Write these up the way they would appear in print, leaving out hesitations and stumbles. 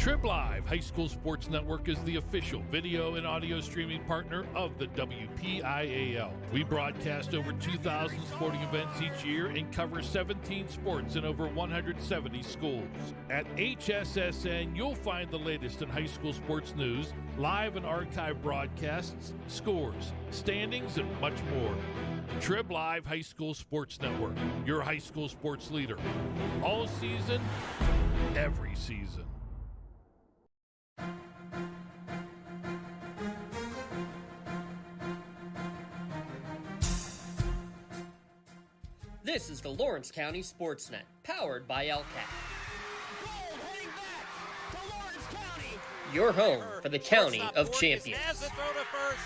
Trib Live High School Sports Network is the official video and audio streaming partner of the WPIAL. We broadcast over 2,000 sporting events each year and cover 17 sports in over 170 schools. At HSSN, you'll find the latest in high school sports news, live and archive broadcasts, scores, standings, and much more. Trib Live High School Sports Network, your high school sports leader. All season, every season. This is the Lawrence County SportsNet, powered by LCAT. Your home for the County of Champions. Has a throw to first,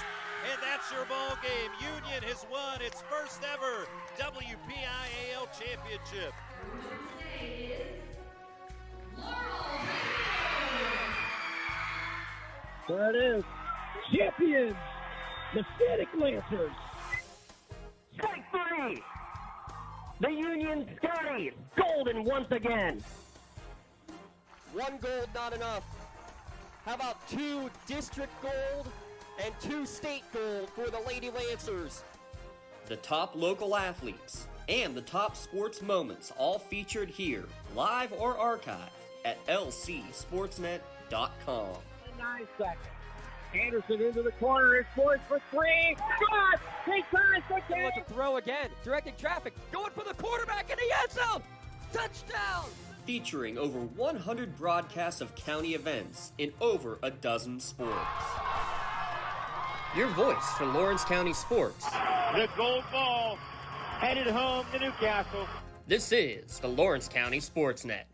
and that's your ball game. Union has won its first ever WPIAL championship. There it is. Champions, the Static Lancers. Strike three. The Union Scotty, golden once again. One gold, not enough. How about 2 district gold and 2 state gold for the Lady Lancers? The top local athletes and the top sports moments all featured here, live or archived at lcsportsnet.com. 9 seconds. Anderson into the corner. It's poised for 3. Shot! He ties the game. Wants to throw again. Directing traffic. Going for the quarterback in the end zone. Touchdown! Featuring over 100 broadcasts of county events in over a dozen sports. Your voice for Lawrence County sports. The gold ball headed home to Newcastle. This is the Lawrence County SportsNet.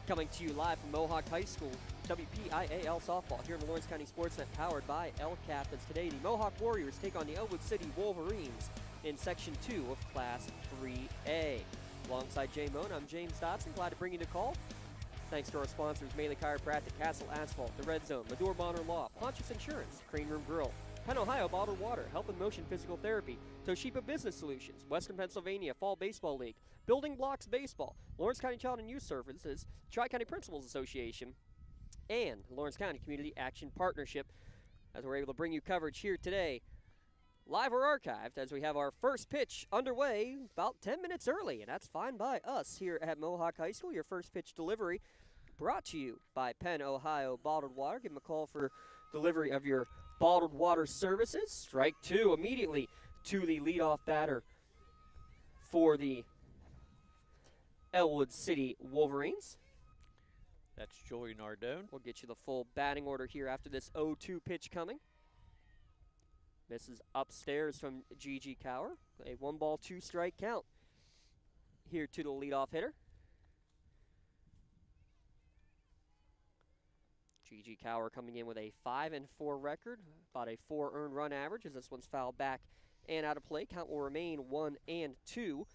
Coming to you live from Mohawk High School, WPIAL softball here in the Lawrence County SportsNet, powered by LCAP. As today, the Mohawk Warriors take on the Ellwood City Wolverines in Section 2 of Class 3A. Alongside Jay Moan, I'm James Dotson. Glad to bring you the call. Thanks to our sponsors, Maley Chiropractic, Castle Asphalt, The Red Zone, Medore Bonner Law, Pontius Insurance, Crane Room Grill, Penn Ohio Bottled Water, Health and Motion Physical Therapy, Toshiba Business Solutions, Western Pennsylvania Fall Baseball League, Building Blocks Baseball, Lawrence County Child and Youth Services, Tri-County Principals Association, and Lawrence County Community Action Partnership, as we're able to bring you coverage here today, live or archived, as we have our first pitch underway about 10 minutes early, and that's fine by us here at Mohawk High School. Your first pitch delivery brought to you by Penn Ohio Bottled Water. Give them a call for delivery of your bottled water services. Strike 2 immediately to the leadoff batter for the Ellwood City Wolverines. That's Joey Nardone. We'll get you the full batting order here after this 0-2 pitch coming. Misses upstairs from Gigi Cower. A 1-ball, 2-strike count here to the leadoff hitter. Gigi Cower coming in with a 5-4 record, about a 4 earned run average as this one's fouled back and out of play. Count will remain 1-2.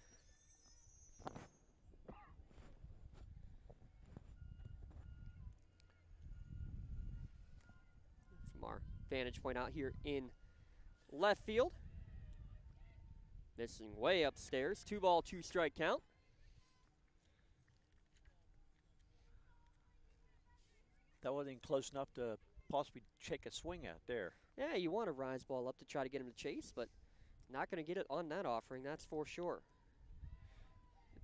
From our vantage point out here in left field. Missing way upstairs. 2-ball, 2-strike count. That wasn't close enough to possibly take a swing out there. Yeah, you want to rise ball up to try to get him to chase, but not going to get it on that offering, that's for sure.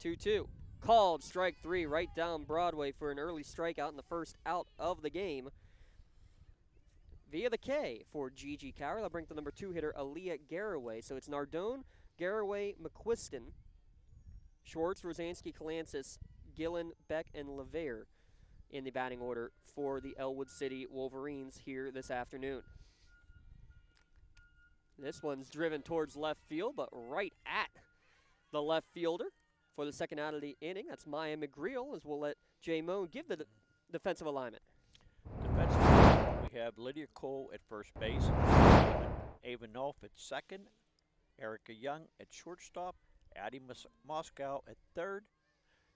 2-2. Called strike 3 right down Broadway for an early strikeout in the first out of the game. Via the K for Gigi Cower. They'll bring the number 2 hitter, Aaliyah Garraway. So it's Nardone, Garraway, McQuiston, Schwartz, Rosansky, Kalansis, Gillen, Beck, and LeVere in the batting order for the Ellwood City Wolverines here this afternoon. This one's driven towards left field, but right at the left fielder for the second out of the inning. That's Maya McGreal, as we'll let Jay Moan give the defensive alignment. Defensively, we have Lydia Cole at first base, Ava Nolf at second, Erica Young at shortstop, Addie Moscow at third,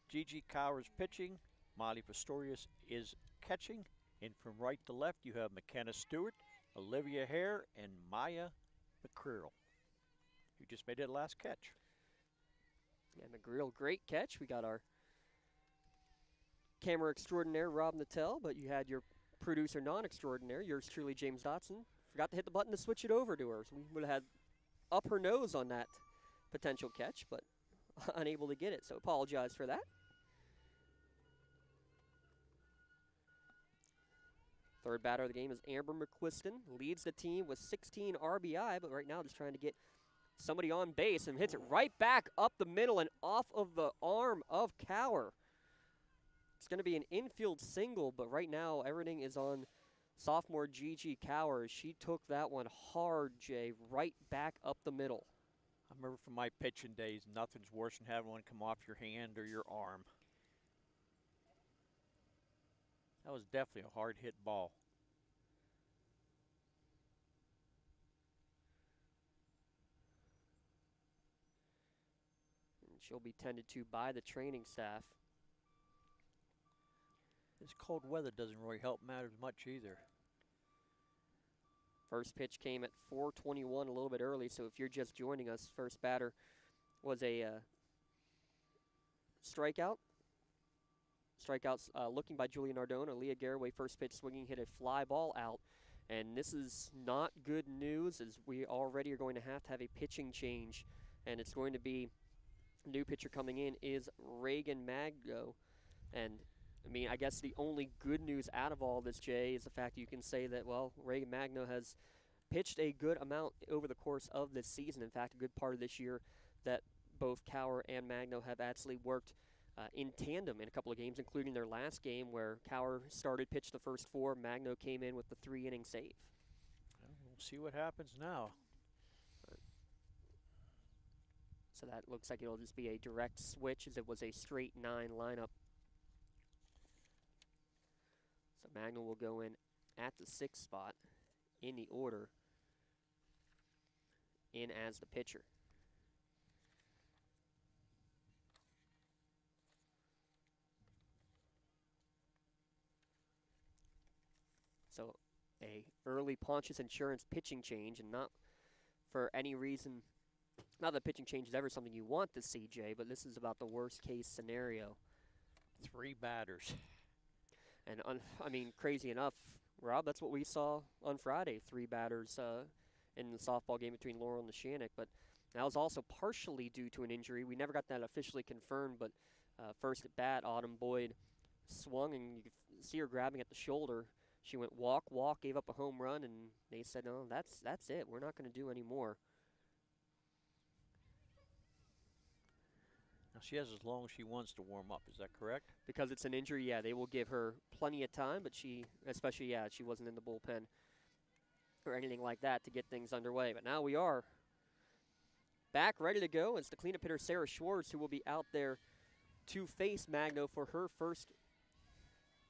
Gigi Cowers pitching, Molly Pistorius is catching, and from right to left you have McKenna Stewart, Olivia Hare, and Maya McCreal, who just made that last catch. Yeah, McGreal, great catch. We got our camera extraordinaire, Rob Natel, but you had your producer non-extraordinaire, yours truly, James Dotson. Forgot to hit the button to switch it over to her. So we would have had up her nose on that potential catch, but unable to get it, so apologize for that. Third batter of the game is Amber McQuiston. Leads the team with 16 RBI, but right now just trying to get somebody on base and hits it right back up the middle and off of the arm of Cower. It's going to be an infield single, but right now everything is on sophomore Gigi Cower. She took that one hard, Jay, right back up the middle. I remember from my pitching days, nothing's worse than having one come off your hand or your arm. That was definitely a hard hit ball. And she'll be tended to by the training staff. This cold weather doesn't really help matters much either. First pitch came at 4:21, a little bit early, so if you're just joining us, first batter was a strikeout. Strikeouts looking by Julia Nardone. Leah Garraway, first pitch swinging, hit a fly ball out. And this is not good news, as we already are going to have a pitching change. And it's going to be, new pitcher coming in is Reagan Magno. And, I mean, I guess the only good news out of all this, Jay, is the fact that you can say that, well, Reagan Magno has pitched a good amount over the course of this season. In fact, a good part of this year that both Cower and Magno have actually worked in tandem in a couple of games, including their last game where Cower started, pitched the first 4. Magno came in with the 3-inning save. Well, we'll see what happens now. So that looks like it'll just be a direct switch, as it was a straight 9 lineup. So Magno will go in at the 6th spot in the order, in as the pitcher. So a early Pontius Insurance pitching change, and not for any reason. Not that pitching change is ever something you want to see, Jay, but this is about the worst case scenario. 3 batters. And I mean, crazy enough, Rob, that's what we saw on Friday. 3 batters in the softball game between Laurel and Neshannock, but that was also partially due to an injury. We never got that officially confirmed, but first at bat, Autumn Boyd swung, and you could see her grabbing at the shoulder. She went walk, gave up a home run, and they said, no, that's it. We're not going to do any more. Now she has as long as she wants to warm up, is that correct? Because it's an injury, yeah, they will give her plenty of time, but she wasn't in the bullpen or anything like that to get things underway. But now we are back, ready to go. It's the cleanup hitter, Sarah Schwartz, who will be out there to face Magno for her first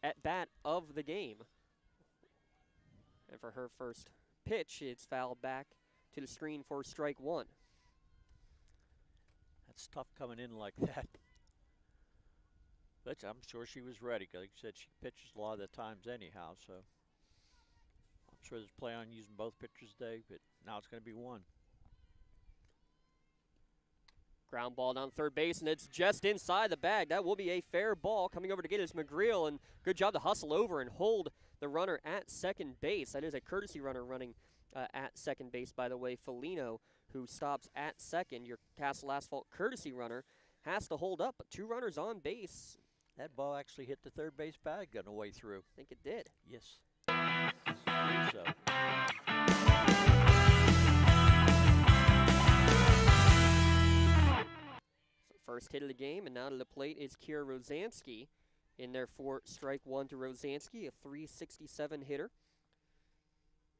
at-bat of the game. And for her first pitch, it's fouled back to the screen for strike 1. That's tough coming in like that. But I'm sure she was ready, because like you said, she pitches a lot of the times anyhow, so I'm sure there's a play on using both pitchers today, but now it's going to be one. Ground ball down third base, and it's just inside the bag. That will be a fair ball. Coming over to get is McGreal, and good job to hustle over and hold the runner at second base. That is a courtesy runner running at second base, by the way. Felino, who stops at second, your Castle Asphalt courtesy runner, has to hold up, but 2 runners on base. That ball actually hit the third base bag on the way through. I think it did. Yes. I believe so. First hit of the game, and now to the plate is Kira Rosansky. In there for strike 1 to Rosansky, a .367 hitter.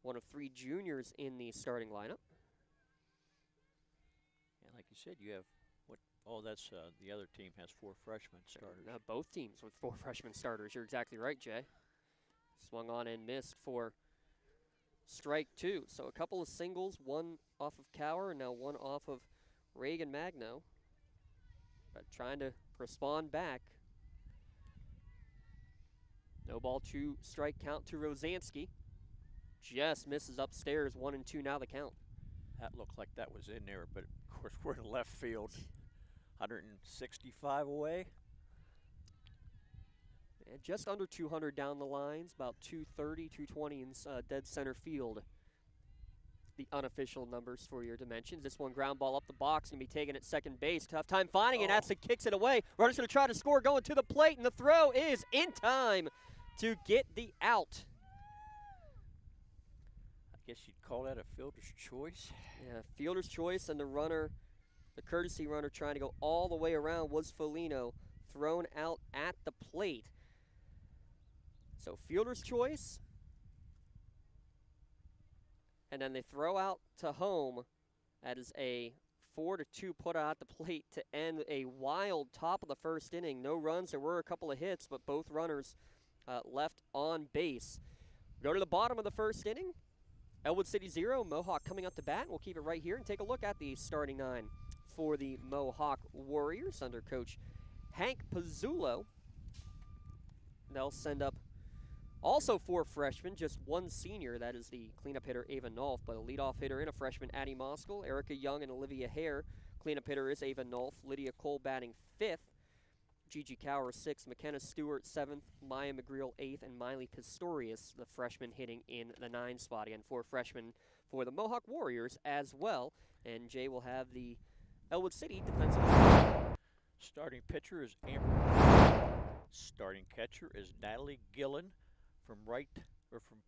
One of 3 juniors in the starting lineup. said, you have what? Oh, that's the other team has 4 freshman starters. Both teams with 4 freshman starters. You're exactly right, Jay. Swung on and missed for strike 2. So a couple of singles, one off of Cower and now one off of Reagan Magno. But trying to respond back. No ball, 2 strike count to Rosansky. Just misses upstairs, 1-2 now the count. That looked like that was in there, but of course we're in left field. 165 away. And just under 200 down the lines, about 230, 220 in dead center field. The unofficial numbers for your dimensions. This one ground ball up the box, going to be taken at second base. Tough time finding it. That's kicks it away. Runner's going to try to score, going to the plate, and the throw is in time to get the out. I guess you'd call that a fielder's choice. Yeah, fielder's choice, and the runner, the courtesy runner trying to go all the way around was Foligno, thrown out at the plate. So fielder's choice, and then they throw out to home. That is a 4-2 put out at the plate to end a wild top of the first inning. No runs, there were a couple of hits, but both runners left on base. Go to the bottom of the first inning. Ellwood City 0, Mohawk coming up to bat. We'll keep it right here and take a look at the starting 9 for the Mohawk Warriors under Coach Hank Pizzullo. They'll send up also 4 freshmen, just 1 senior. That is the cleanup hitter, Ava Nolf, but a leadoff hitter and a freshman, Addie Moskal, Erica Young, and Olivia Hare. Cleanup hitter is Ava Nolf. Lydia Cole batting 5th. Gigi Cower 6th, McKenna Stewart 7th, Maya McGreal 8th, and Miley Pistorius, the freshman, hitting in the 9 spot. Again, 4 freshmen for the Mohawk Warriors as well. And Jay will have the Ellwood City defensive. Starting pitcher is Amber. Starting catcher is Natalie Gillen. From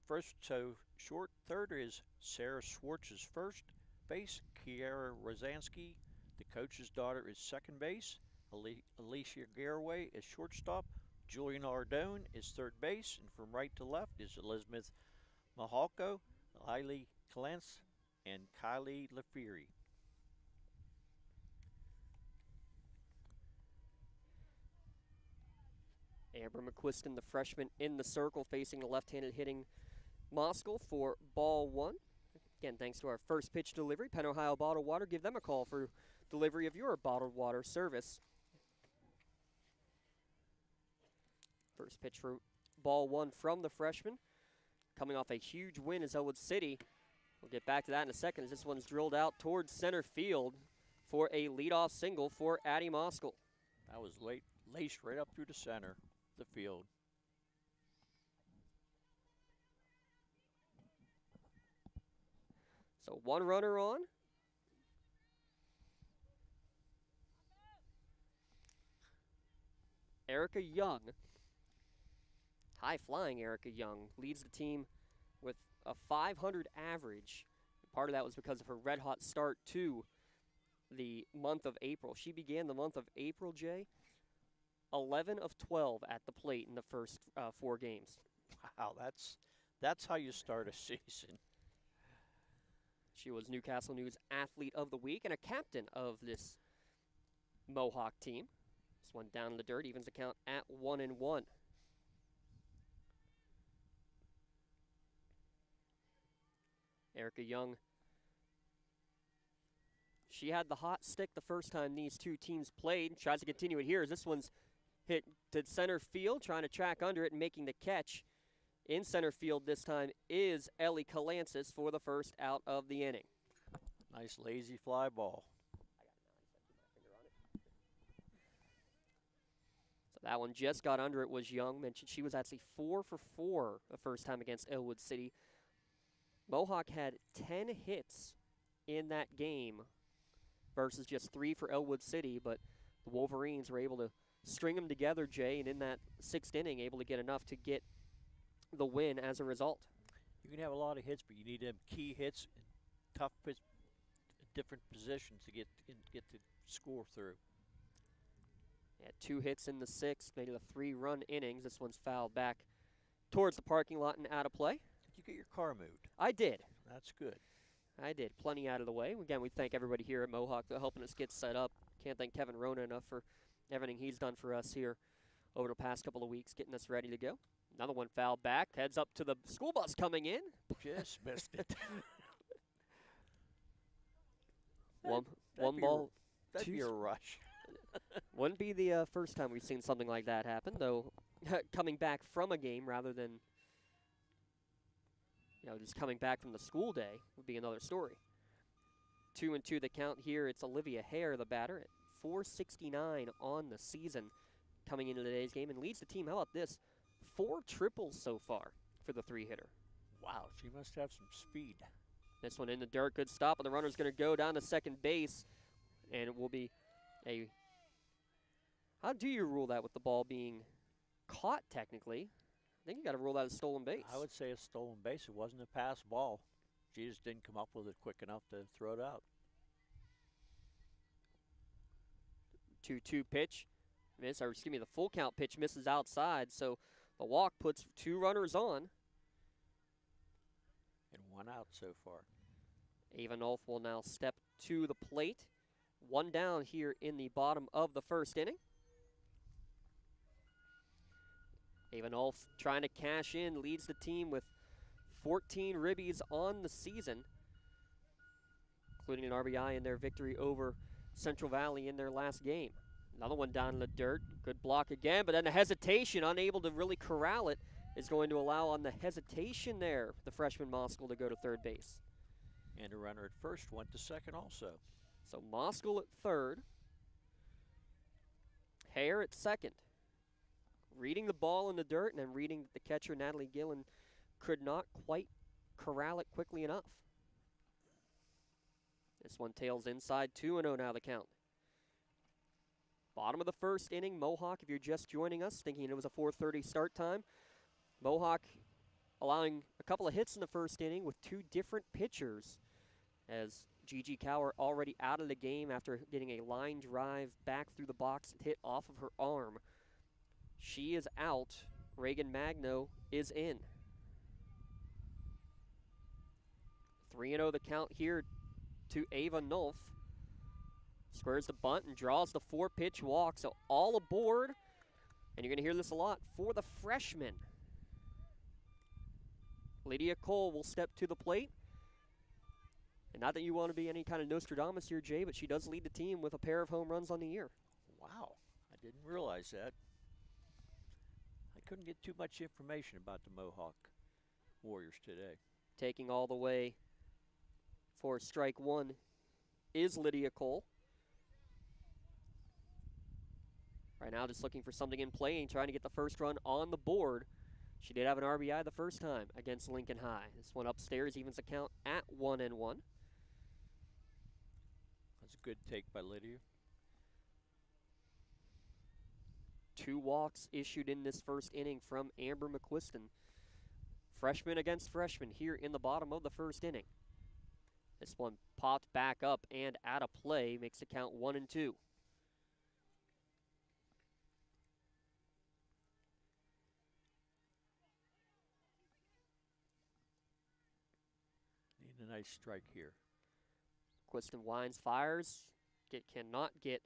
first to short, third is Sarah Schwartz's first base. Kiara Rosansky, the coach's daughter, is second base. Alicia Garraway is shortstop. Julian Ardone is third base. And from right to left is Elizabeth Mahalko, Lily Kalentz, and Kylie Leferi. Amber McQuiston, the freshman, in the circle, facing the left-handed hitting Moskal for ball 1. Again, thanks to our first pitch delivery, Penn Ohio Bottled Water. Give them a call for delivery of your bottled water service. First pitch for ball 1 from the freshman. Coming off a huge win is Ellwood City. We'll get back to that in a second as this one's drilled out towards center field for a leadoff single for Addie Moskal. That was laced right up through the center of the field. So 1 runner on. Erica Young, high-flying Erica Young, leads the team with a 500 average. Part of that was because of her red-hot start to the month of April. She began the month of April, Jay, 11 of 12 at the plate in the first 4 games. Wow, that's how you start a season. She was Newcastle News Athlete of the Week and a captain of this Mohawk team. This one down in the dirt, evens the count at 1-1. Erica Young, she had the hot stick the first time these two teams played. Tries to continue it here as this one's hit to center field, trying to track under it and making the catch in center field this time is Ellie Kalansis for the first out of the inning. Nice lazy fly ball. So that one just got under it was Young. Mentioned she was actually 4 for 4 the first time against Ellwood City. Mohawk had 10 hits in that game versus just 3 for Ellwood City, but the Wolverines were able to string them together, Jay, and in that 6th inning able to get enough to get the win as a result. You can have a lot of hits, but you need them key hits in tough different positions to get the score through. Yeah, 2 hits in the 6th, made it a 3-run innings. This one's fouled back towards the parking lot and out of play. Did you get your car moved? I did. That's good. I did. Plenty out of the way. Again, we thank everybody here at Mohawk for helping us get set up. Can't thank Kevin Rona enough for everything he's done for us here over the past couple of weeks, getting us ready to go. Another one fouled back. Heads up to the school bus coming in. Just missed it. One ball. That'd be a rush. Wouldn't be the first time we've seen something like that happen, though. Coming back from a game rather than, just coming back from the school day would be another story. 2-2 the count here. It's Olivia Hare, the batter, at .469 on the season coming into today's game, and leads the team. How about this? 4 triples so far for the 3-hitter. Wow, she must have some speed. This one in the dirt, good stop, but the runner's going to go down to second base, and it will be a... How do you rule that with the ball being caught, technically? I think you got to rule that as stolen base. I would say a stolen base. It wasn't a pass ball. She just didn't come up with it quick enough to throw it out. 2-2 pitch. The full count pitch misses outside, so the walk puts 2 runners on. And 1 out so far. Ava Nolf will now step to the plate. 1 down here in the bottom of the first inning. Ava Nolf trying to cash in, leads the team with 14 ribbies on the season, including an RBI in their victory over Central Valley in their last game. Another one down in the dirt. Good block again, but then the hesitation, unable to really corral it, is going to allow on the hesitation there the freshman Moskell to go to third base. And a runner at first went to second also. So Moskell at third. Hare at second. Reading the ball in the dirt and then reading that the catcher, Natalie Gillen, could not quite corral it quickly enough. This one tails inside, 2-0 now the count. Bottom of the first inning, Mohawk, if you're just joining us, thinking it was a 4:30 start time. Mohawk allowing a couple of hits in the first inning with 2 different pitchers, as Gigi Cower already out of the game after getting a line drive back through the box hit off of her arm. She is out. Reagan Magno is in. 3-0 the count here to Ava Nolf. Squares the bunt and draws the 4-pitch walk. So all aboard, and you're going to hear this a lot, for the freshman. Lydia Cole will step to the plate. And not that you want to be any kind of Nostradamus here, Jay, but she does lead the team with a pair of home runs on the year. Wow, I didn't realize that. I couldn't get too much information about the Mohawk Warriors today. Taking all the way for strike 1 is Lydia Cole. Right now just looking for something in play and trying to get the first run on the board. She did have an RBI the first time against Lincoln High. This one upstairs evens the count at 1-1. That's a good take by Lydia. 2 walks issued in this first inning from Amber McQuiston. Freshman against freshman here in the bottom of the first inning. This one popped back up and out of play, makes the count 1-2. Need a nice strike here. Quiston winds, fires, cannot get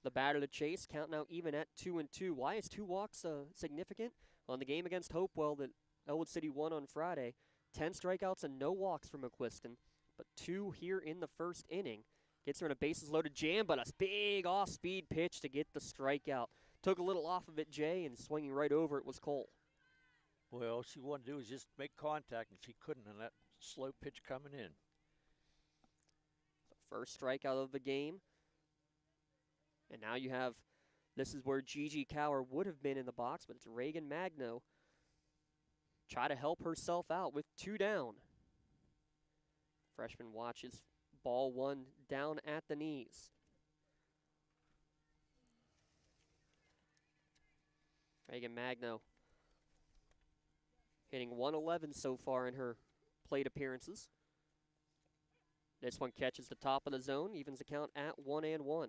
the batter to chase. Count now even at 2-2. Why is 2 walks significant? On the game against Hopewell that Ellwood City won on Friday, 10 strikeouts and no walks from McQuiston, but 2 here in the first inning. Gets her in a bases loaded jam, but a big off-speed pitch to get the strikeout. Took a little off of it, Jay, and swinging right over it was Cole. Well, all she wanted to do was just make contact, and she couldn't on that slow pitch coming in. First strikeout of the game. And now you have, this is where Gigi Cower would have been in the box, but it's Reagan Magno. Try to help herself out with 2 down. Freshman watches ball 1 down at the knees. Reagan Magno hitting 111 so far in her plate appearances. This one catches the top of the zone, evens the count at 1-1.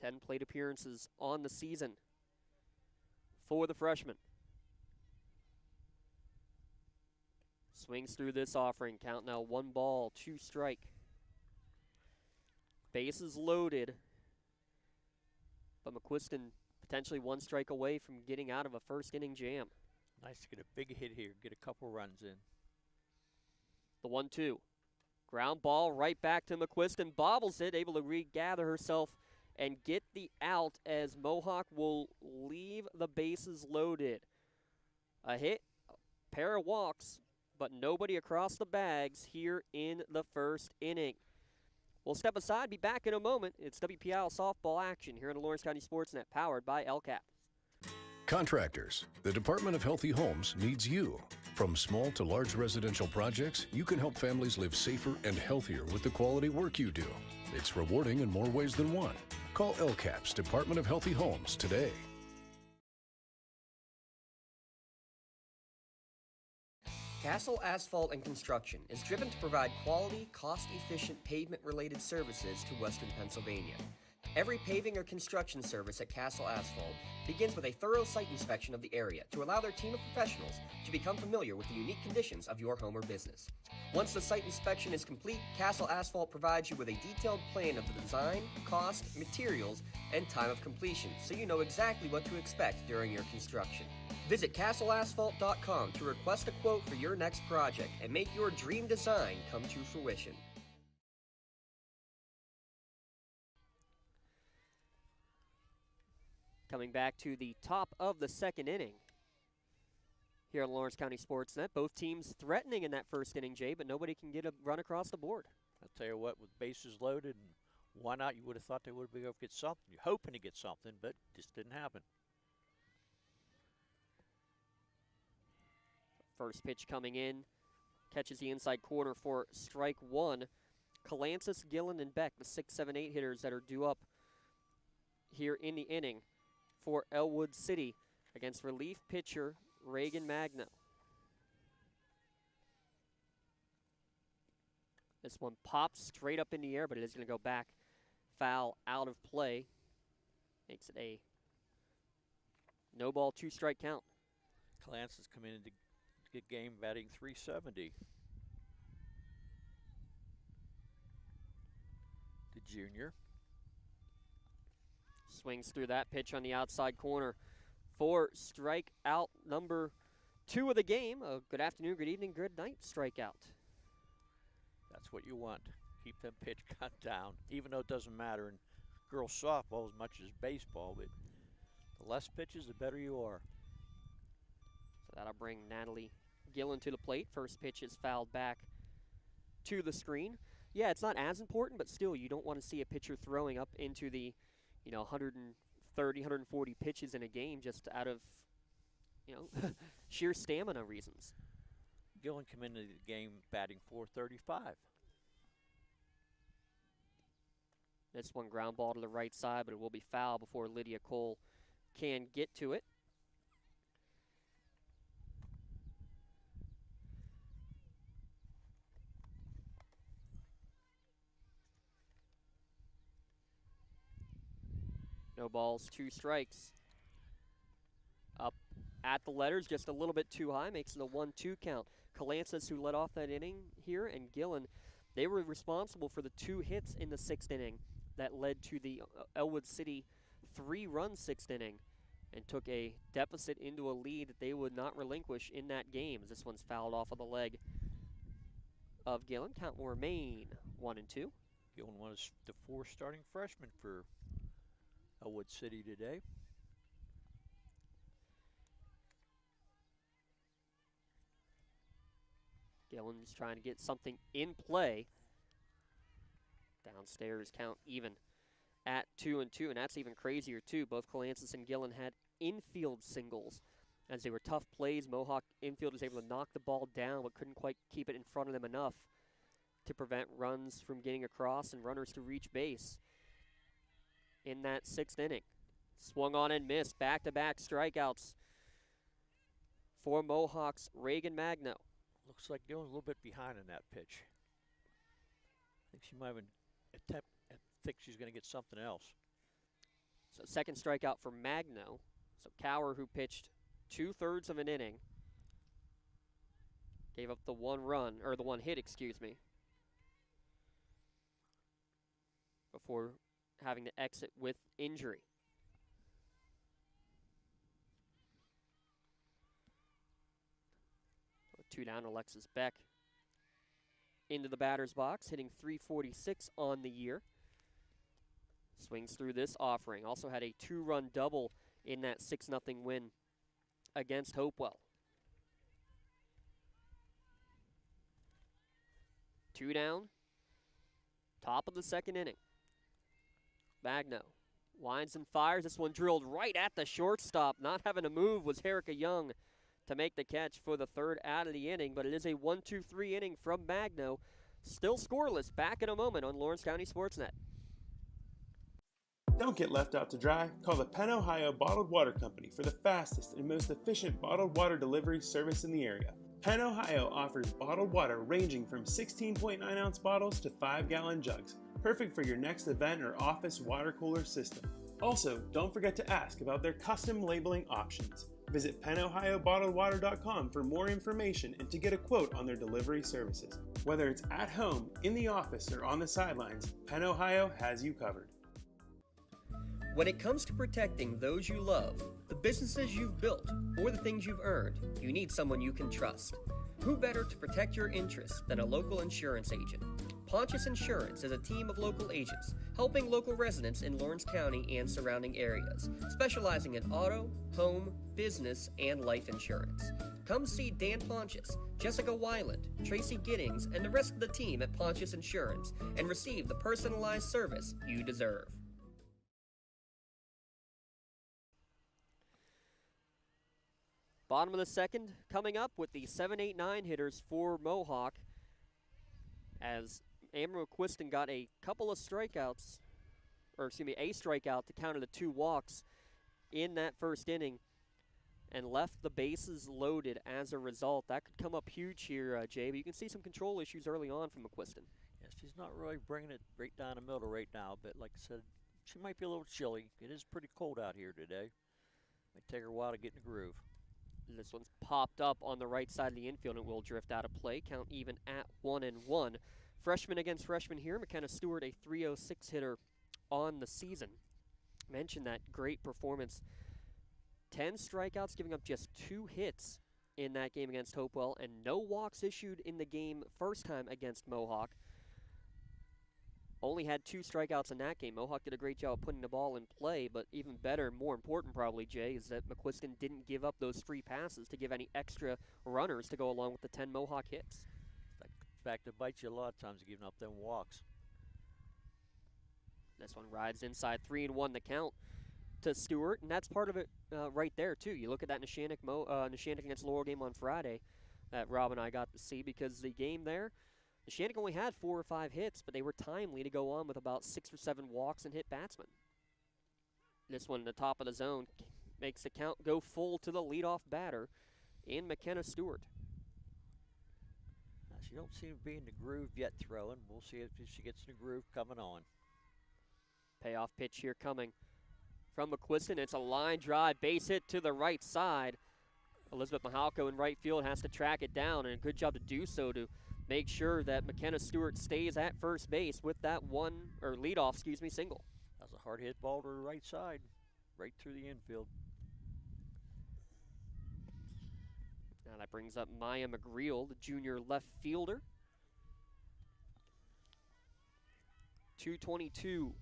Ten plate appearances on the season for the freshman. Swings through this offering. Count now 1 ball, 2 strike. Bases loaded. But McQuiston potentially 1 strike away from getting out of a first inning jam. Nice to get a big hit here, get a couple runs in. The 1-2. Ground ball right back to McQuiston. Bobbles it, able to regather herself and get the out as Mohawk will leave the bases loaded. A hit, a pair of walks, but nobody across the bags here in the first inning. We'll step aside, be back in a moment. It's WPIAL softball action here on the Lawrence County SportsNet, powered by LCAP. Contractors, the Department of Healthy Homes needs you. From small to large residential projects, you can help families live safer and healthier with the quality work you do. It's rewarding in more ways than one. Call LCAP's Department of Healthy Homes today. Castle Asphalt and Construction is driven to provide quality, cost-efficient pavement-related services to Western Pennsylvania. Every paving or construction service at Castle Asphalt begins with a thorough site inspection of the area to allow their team of professionals to become familiar with the unique conditions of your home or business. Once the site inspection is complete, Castle Asphalt provides you with a detailed plan of the design, cost, materials, and time of completion, so you know exactly what to expect during your construction. Visit castleasphalt.com to request a quote for your next project and make your dream design come to fruition. Coming back to the top of the second inning here on Lawrence County SportsNet. Both teams threatening in that first inning, Jay, but nobody can get a run across the board. I'll tell you what, with bases loaded, and why not? You would have thought they would be able to get something. You're hoping to get something, but just didn't happen. First pitch coming in, catches the inside corner for strike 1. Calancis, Gillen, and Beck, the 6, 7, 8 hitters that are due up here in the inning for Ellwood City against relief pitcher Reagan Magno. This one pops straight up in the air, but it is going to go back foul out of play. Makes it a no ball, 2 strike count. Clance has come in into good game batting .370. The junior. Swings through that pitch on the outside corner for strikeout number 2 of the game. Good afternoon, good evening, good night strikeout. That's what you want. Keep them pitch count down, even though it doesn't matter in girls softball as much as baseball. But the less pitches, the better you are. So that'll bring Natalie Gillen to the plate. First pitch is fouled back to the screen. Yeah, it's not as important, but still, you don't want to see a pitcher throwing up into the 130, 140 pitches in a game just out of, sheer stamina reasons. Gillen come into the game batting .435. This one ground ball to the right side, but it will be foul before Lydia Cole can get to it. No balls, 2 strikes. Up at the letters, just a little bit too high, makes it a 1-2 count. Calancis, who led off that inning here, and Gillen, they were responsible for the 2 hits in the 6th inning that led to the Ellwood City 3-run 6th inning and took a deficit into a lead that they would not relinquish in that game, as this one's fouled off of the leg of Gillen. Count will remain 1-2. Gillen was the 4th starting freshman for Ellwood City today. Gillen's trying to get something in play. Downstairs count even at 2-2, and that's even crazier too. Both Calancis and Gillen had infield singles as they were tough plays. Mohawk infield was able to knock the ball down but couldn't quite keep it in front of them enough to prevent runs from getting across and runners to reach base in that 6th inning. Swung on and missed. Back-to-back strikeouts for Mohawk's Reagan Magno. Looks like Gillen's a little bit behind on that pitch. I think she might have think she's going to get something else. So 2nd strikeout for Magno. So Cower, who pitched 2/3 of an inning, Gave up the one hit, excuse me, before having to exit with injury. So 2 down, Alexis Beck into the batter's box, hitting .346 on the year. Swings through this offering. Also had a 2-run double in that 6-0 win against Hopewell. 2 down, top of the 2nd inning. Magno winds and fires. This one drilled right at the shortstop. Not having to move was Erica Young to make the catch for the 3rd out of the inning, but it is a 1-2-3 inning from Magno. Still scoreless. Back in a moment on Lawrence County SportsNet. Don't get left out to dry. Call the Penn Ohio Bottled Water Company for the fastest and most efficient bottled water delivery service in the area. Penn Ohio offers bottled water ranging from 16.9-ounce bottles to 5-gallon jugs, perfect for your next event or office water cooler system. Also, don't forget to ask about their custom labeling options. Visit PennOhioBottledWater.com for more information and to get a quote on their delivery services. Whether it's at home, in the office, or on the sidelines, Penn Ohio has you covered. When it comes to protecting those you love, the businesses you've built, or the things you've earned, you need someone you can trust. Who better to protect your interests than a local insurance agent? Pontius Insurance is a team of local agents helping local residents in Lawrence County and surrounding areas, specializing in auto, home, business, and life insurance. Come see Dan Pontius, Jessica Weiland, Tracy Giddings, and the rest of the team at Pontius Insurance and receive the personalized service you deserve. Bottom of the 2nd coming up with the 7-8-9 hitters for Mohawk, as Amber McQuiston got a couple of strikeouts, or excuse me, a strikeout to counter the 2 walks in that 1st inning and left the bases loaded as a result. That could come up huge here, Jay, but you can see some control issues early on from McQuiston. Yeah, she's not really bringing it right down the middle right now, but like I said, she might be a little chilly. It is pretty cold out here today. Might take her a while to get in the groove. This one's popped up on the right side of the infield and will drift out of play. Count even at 1-1. Freshman against freshman here. McKenna Stewart, a .306 hitter on the season. Mentioned that great performance. 10 strikeouts, giving up just 2 hits in that game against Hopewell, and no walks issued in the game first time against Mohawk. Only had 2 strikeouts in that game. Mohawk did a great job of putting the ball in play, but even better and more important probably, Jay, is that McQuiston didn't give up those free passes to give any extra runners to go along with the 10 Mohawk hits. Back to bite you a lot of times, giving up them walks. This one rides inside, 3-1 the count to Stewart, and that's part of it right there, too. You look at that Neshannock against Laurel game on Friday that Rob and I got to see, because the game there, Neshannock only had 4 or 5 hits, but they were timely to go on with about 6 or 7 walks and hit batsmen. This one, the top of the zone, makes the count go full to the leadoff batter in McKenna Stewart. Now, she don't seem to be in the groove yet throwing. We'll see if she gets in the groove coming on. Payoff pitch here coming from McQuiston. It's a line drive, base hit to the right side. Elizabeth Mahalko in right field has to track it down, and a good job to do so to make sure that McKenna Stewart stays at first base with that leadoff single. That was a hard hit ball to the right side, right through the infield. Now that brings up Maya McGreal, the junior left fielder. 222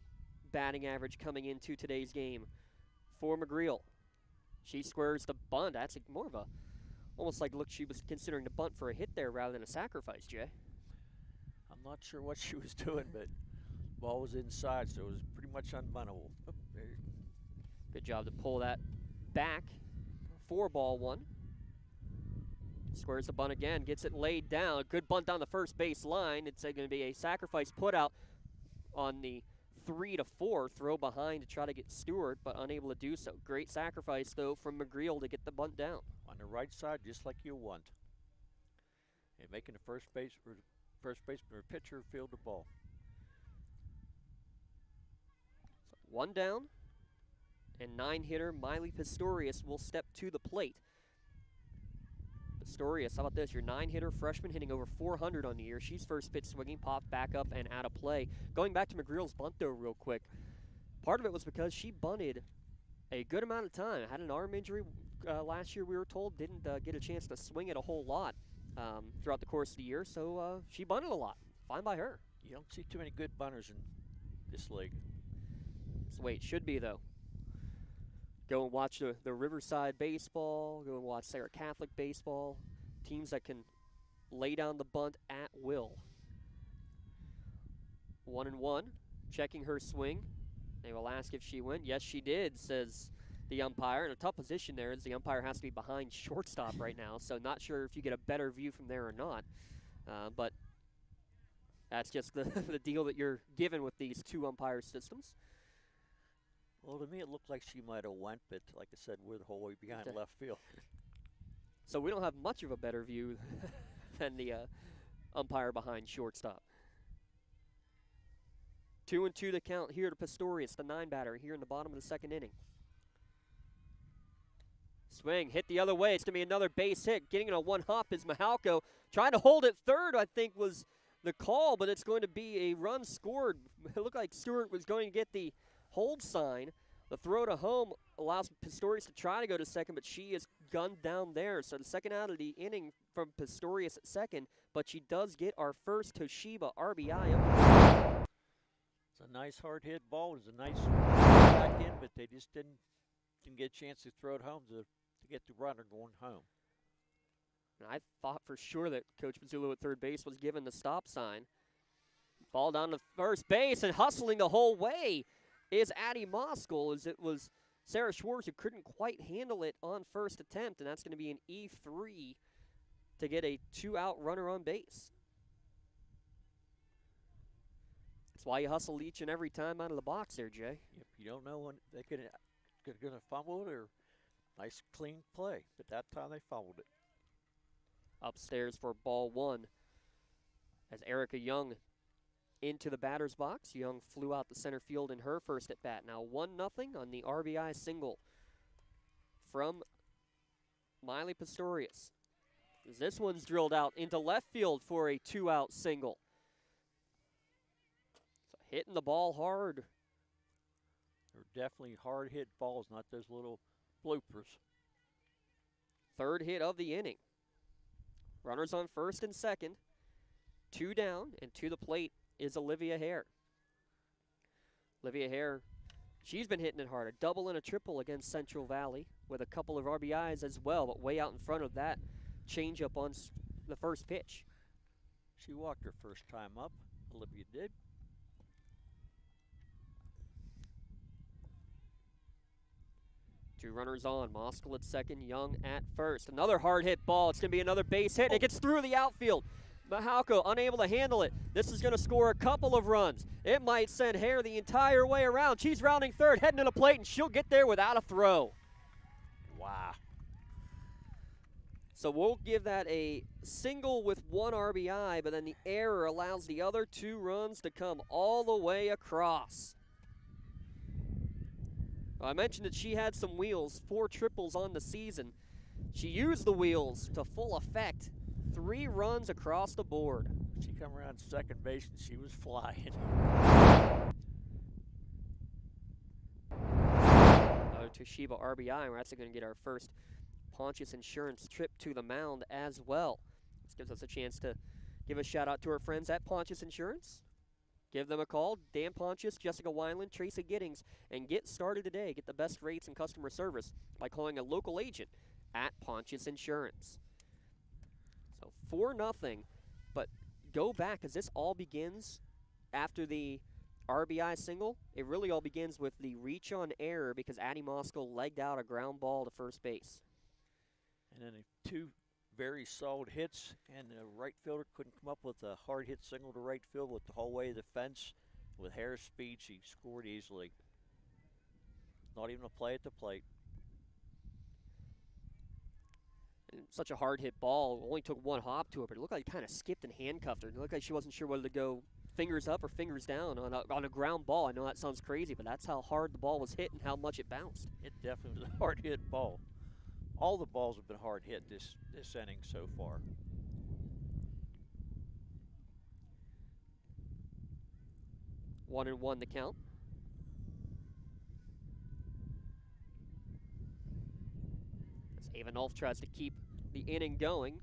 batting average coming into today's game for McGreal. She squares the bunt. That's more of a, almost like, look, she was considering the bunt for a hit there rather than a sacrifice, Jay. I'm not sure what she was doing, but the ball was inside, so it was pretty much unbuntable. Oh, good job to pull that back. 4-1. Squares the bunt again, gets it laid down. Good bunt down the first base line. It's going to be a sacrifice put out on the 3-4 throw behind to try to get Stewart, but unable to do so. Great sacrifice, though, from McGreal to get the bunt down. On the right side, just like you want. And making the first baseman or pitcher field the ball. So 1 down, and 9-hitter Miley Pistorius will step to the plate. Pistorius, how about this? Your 9-hitter freshman hitting over 400 on the year. She's first pitch swinging, popped back up and out of play. Going back to McGreal's bunt, though, real quick. Part of it was because she bunted a good amount of time. Had an arm injury last year, we were told. Didn't get a chance to swing it a whole lot throughout the course of the year, so she bunted a lot. Fine by her. You don't see too many good bunters in this league. That's the way it should be, though. Go and watch the Riverside baseball. Go and watch Sarah Catholic baseball. Teams that can lay down the bunt at will. 1-1, checking her swing. They will ask if she went. Yes, she did, says the umpire. In a tough position there, as the umpire has to be behind shortstop right now, so not sure if you get a better view from there or not. But that's just the deal that you're given with these two umpire systems. Well, to me, it looked like she might have went, but like I said, we're the whole way behind left field. So we don't have much of a better view than the umpire behind shortstop. 2-2 the count here to Pistorius, the 9-batter, here in the bottom of the second inning. Swing, hit the other way. It's going to be another base hit. Getting in a one-hop is Mohawk. Trying to hold it third, I think, was the call, but it's going to be a run scored. It looked like Stewart was going to get the hold sign. The throw to home allows Pistorius to try to go to second, but she is gunned down there. So the second out of the inning from Pistorius at second, but she does get our first Toshiba RBI. It's a nice hard hit ball. It was a nice back in, but they just didn't get a chance to throw it home to get the runner going home. And I thought for sure that Coach Mazzullo at third base was given the stop sign. Ball down to first base and hustling the whole way is Addie Moskal, as it was Sarah Schwartz who couldn't quite handle it on first attempt, and that's going to be an E3 to get a 2-out runner on base. That's why you hustle each and every time out of the box there, Jay. Yep, you don't know when they're going to fumble it or nice clean play, but that time they fumbled it. Upstairs for ball one as Erica Young into the batter's box. Young flew out the center field in her first at bat. Now 1-0 on the RBI single from Miley Pistorius. This one's drilled out into left field for a 2-out single. So hitting the ball hard. They're definitely hard hit balls, not those little bloopers. Third hit of the inning. Runners on first and second. 2 down, and to the plate is Olivia Hare. Olivia Hare, she's been hitting it hard. A double and a triple against Central Valley with a couple of RBIs as well, but way out in front of that changeup on the first pitch. She walked her first time up. Olivia did. Two runners on. Moskal at second, Young at first. Another hard hit ball. It's going to be another base hit. It gets through the outfield. Mohawk unable to handle it. This is going to score a couple of runs. It might send Hare the entire way around. She's rounding third, heading to the plate, and she'll get there without a throw. Wow. So we'll give that a single with 1 RBI, but then the error allows the other 2 runs to come all the way across. I mentioned that she had some wheels, 4 triples on the season. She used the wheels to full effect. 3 runs across the board. She come around second base and she was flying. Another Toshiba RBI. We're actually going to get our first Pontius Insurance trip to the mound as well. This gives us a chance to give a shout out to our friends at Pontius Insurance. Give them a call. Dan Pontius, Jessica Wineland, Tracy Giddings, and get started today. Get the best rates and customer service by calling a local agent at Pontius Insurance. So 4-0, but go back because this all begins after the RBI single. It really all begins with the reach on error because Addie Moskal legged out a ground ball to first base. And then 2 very solid hits, and the right fielder couldn't come up with a hard hit single to right field with the whole way of the fence. With Hare's speed, she scored easily. Not even a play at the plate. And such a hard hit ball. Only took 1 hop to it, but it looked like it kind of skipped and handcuffed her. It looked like she wasn't sure whether to go fingers up or fingers down on a ground ball. I know that sounds crazy, but that's how hard the ball was hit and how much it bounced. It definitely was a hard hit ball. All the balls have been hard hit this inning so far. One and one the count. As Avenolf tries to keep the inning going.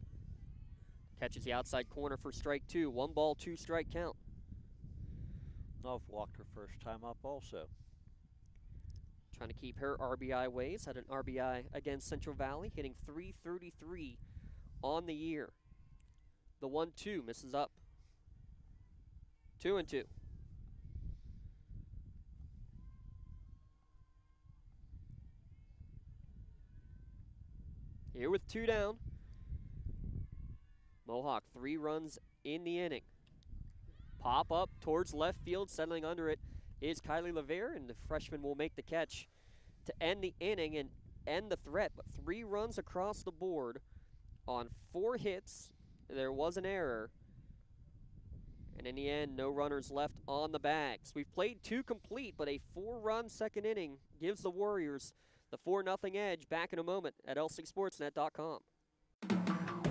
Catches the outside corner for strike two. 1 ball, 2 strike count. Nolf walked her first time up also. Trying to keep her RBI ways. Had an RBI against Central Valley, hitting .333 on the year. The 1-2 misses up. 2-2. Here with 2 down. Mohawk 3 runs in the inning. Pop up towards left field, settling under it is Kylie LeVere, and the freshman will make the catch to end the inning and end the threat. But 3 runs across the board on 4 hits. There was an error. And in the end, no runners left on the bags. We've played 2 complete, but a 4-run second inning gives the Warriors the 4-0 edge. Back in a moment at lcsportsnet.com.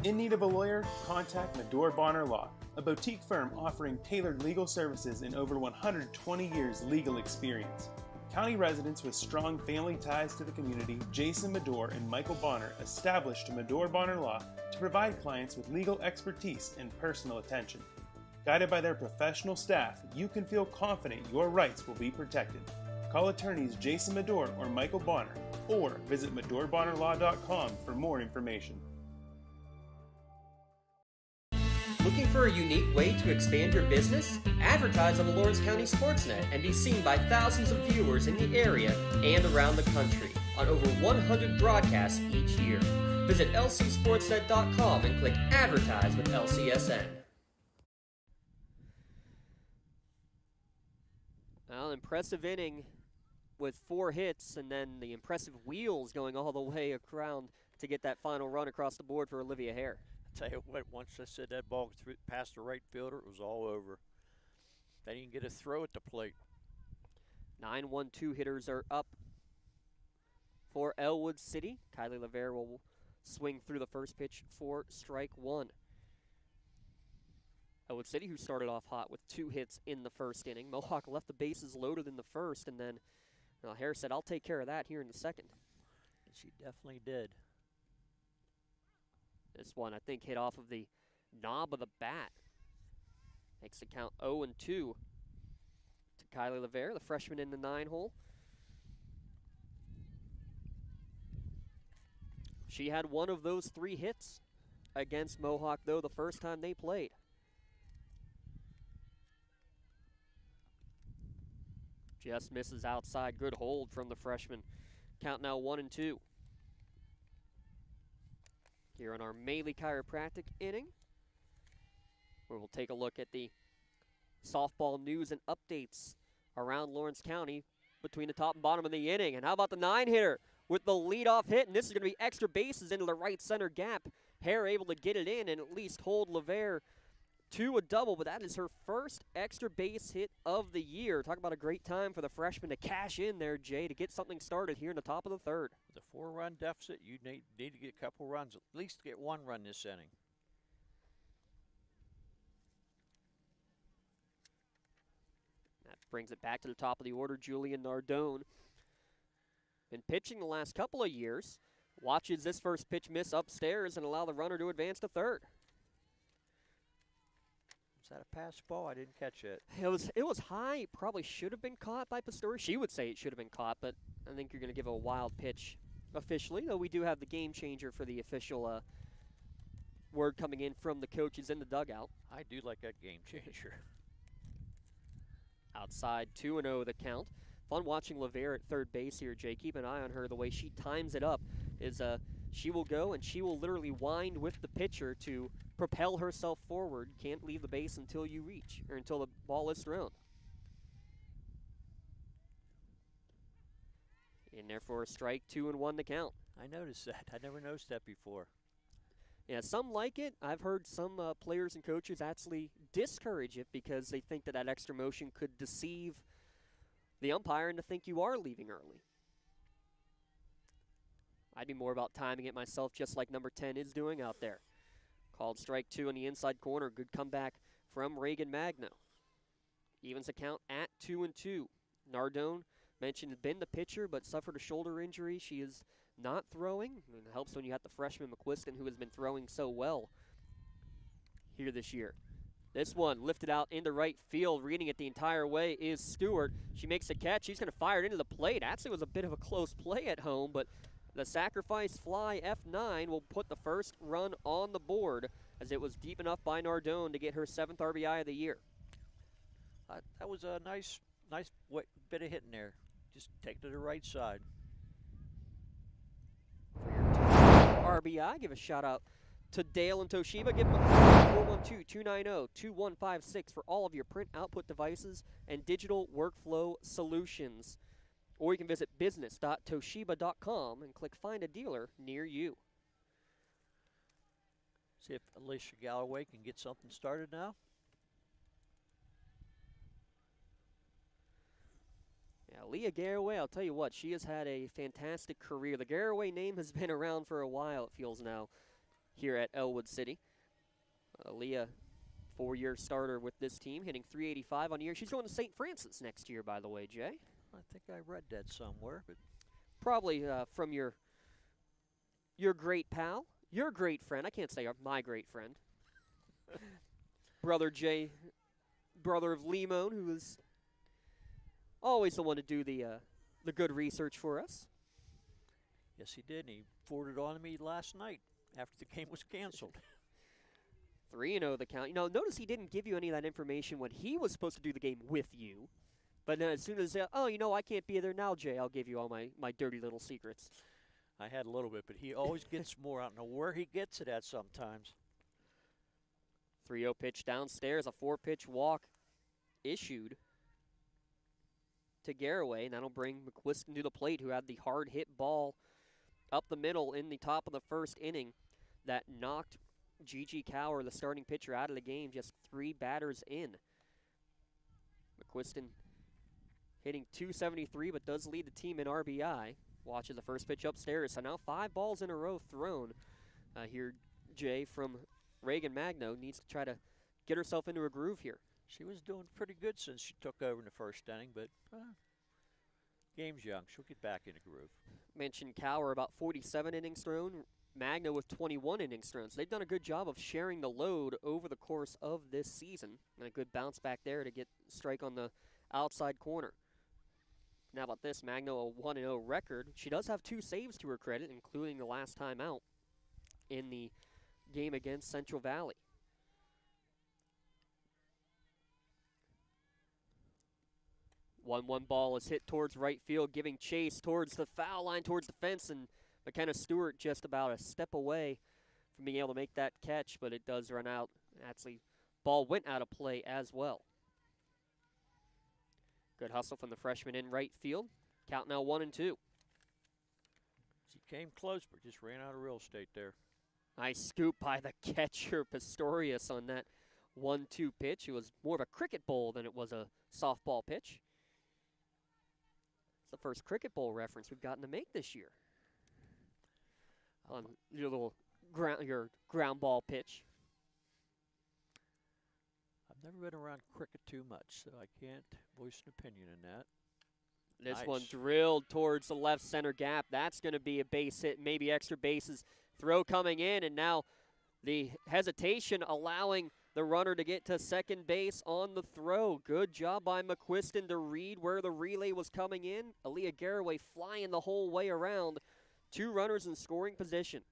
In need of a lawyer? Contact Medore Bonner Law, a boutique firm offering tailored legal services and over 120 years legal experience. County residents with strong family ties to the community, Jason Medore and Michael Bonner, established Medore Bonner Law to provide clients with legal expertise and personal attention. Guided by their professional staff, you can feel confident your rights will be protected. Call attorneys Jason Medore or Michael Bonner, or visit MedoreBonnerLaw.com for more information. Looking for a unique way to expand your business? Advertise on the Lawrence County SportsNet and be seen by thousands of viewers in the area and around the country on over 100 broadcasts each year. Visit lcsportsnet.com and click Advertise with LCSN. Well, impressive inning with 4 hits, and then the impressive wheels going all the way around to get that final run across the board for Olivia Hare. Tell you what, once I said that ball past the right fielder, it was all over. They didn't get a throw at the plate. 9-1-2 hitters are up for Ellwood City. Kylie LeVere will swing through the first pitch for strike 1. Ellwood City, who started off hot with 2 hits in the first inning. Mohawk left the bases loaded in the first, and then Hare said, I'll take care of that here in the second. And she definitely did. This one, I think, hit off of the knob of the bat. Makes the count 0-2 to Kylie LeVere, the freshman in the 9-hole. She had one of those 3 hits against Mohawk, though, the first time they played. Just misses outside. Good hold from the freshman. Count now 1-2. Here in our Maley Chiropractic inning, where we'll take a look at the softball news and updates around Lawrence County between the top and bottom of the inning. And how about the 9-hitter with the leadoff hit? And this is going to be extra bases into the right center gap. Hare able to get it in and at least hold LeVere to a double, but that is her first extra base hit of the year. Talk about a great time for the freshman to cash in there, Jay, to get something started here in the top of the third. With a 4-run deficit, you need to get a couple runs, at least get 1 run this inning. That brings it back to the top of the order. Julian Nardone. Been pitching the last couple of years. Watches this first pitch miss upstairs and allow the runner to advance to third. Is that a pass ball? I didn't catch it. It was high. It probably should have been caught by Pastori. She would say it should have been caught, but I think you're going to give a wild pitch officially, though we do have the game changer for the official word coming in from the coaches in the dugout. I do like that game changer. Outside, 2-0 the count. Fun watching LeVere at third base here, Jay. Keep an eye on her. The way she times it up is she will go and she will literally wind with the pitcher to propel herself forward. Can't leave the base until you reach, or until the ball is thrown. And therefore a strike, 2-1 the count. I noticed that. I never noticed that before. Yeah, some like it. I've heard some players and coaches actually discourage it because they think that that extra motion could deceive the umpire into think you are leaving early. I'd be more about timing it myself, just like number 10 is doing out there. Called strike 2 on the inside corner. Good comeback from Reagan Magno. Evens account at 2-2. Nardone mentioned had been the pitcher, but suffered a shoulder injury. She is not throwing. It helps when you have the freshman McQuiston, who has been throwing so well here this year. This one lifted out into right field, reading it the entire way is Stewart. She makes a catch. She's going to fire it into the plate. Actually, it was a bit of a close play at home, but the sacrifice fly F9 will put the first run on the board, as it was deep enough by Nardone to get her 7th RBI of the year. That was a nice bit of hitting there. Just take it to the right side. For your RBI, give a shout out to Dale and Toshiba. Give them a call, 412-290-2156 for all of your print output devices and digital workflow solutions. Or you can visit business.toshiba.com and click Find a Dealer near you. See if Alicia Galloway can get something started now. Yeah, Leah Garraway, I'll tell you what, she has had a fantastic career. The Garraway name has been around for a while, it feels now, here at Ellwood City. Leah, 4-year starter with this team, hitting .385 on the year. She's going to St. Francis next year, by the way, Jay. I think I read that somewhere, but probably from your great pal, your great friend. I can't say my great friend. Brother Jay, brother of Limon, who is always the one to do the good research for us. Yes, he did, and he forwarded on to me last night after the game was canceled. 3-0 the count. Notice he didn't give you any of that information when he was supposed to do the game with you. But then as soon as, I can't be there now, Jay, I'll give you all my dirty little secrets. I had a little bit, but he always gets more. I don't know where he gets it at sometimes. 3-0 pitch downstairs, a 4-pitch walk issued to Garraway, and that'll bring McQuiston to the plate, who had the hard hit ball up the middle in the top of the first inning that knocked Gigi Cower, the starting pitcher, out of the game just 3 batters in. McQuiston hitting .273, but does lead the team in RBI. Watches the first pitch upstairs. So now 5 balls in a row thrown here, Jay, from Reagan Magno. Needs to try to get herself into a groove here. She was doing pretty good since she took over in the first inning, but game's young. She'll get back in a groove. Mentioned Cower, about 47 innings thrown. Magno with 21 innings thrown. So they've done a good job of sharing the load over the course of this season. And a good bounce back there to get strike on the outside corner. Now about this, Magno a 1-0 record. She does have 2 saves to her credit, including the last time out in the game against Central Valley. One ball is hit towards right field, giving chase towards the foul line, towards the fence, and McKenna Stewart just about a step away from being able to make that catch, but it does run out. Actually, ball went out of play as well. Good hustle from the freshman in right field. Count now 1-2. She came close, but just ran out of real estate there. Nice scoop by the catcher, Pistorius, on that 1-2 pitch. It was more of a cricket bowl than it was a softball pitch. It's the first cricket bowl reference we've gotten to make this year on your little ground ball pitch. I've never been around cricket too much, so I can't voice an opinion in that. This nice. One drilled towards the left center gap. That's going to be a base hit, maybe extra bases. Throw coming in, and now the hesitation allowing the runner to get to second base on the throw. Good job by McQuiston to read where the relay was coming in. Aaliyah Garraway flying the whole way around. 2 runners in scoring position.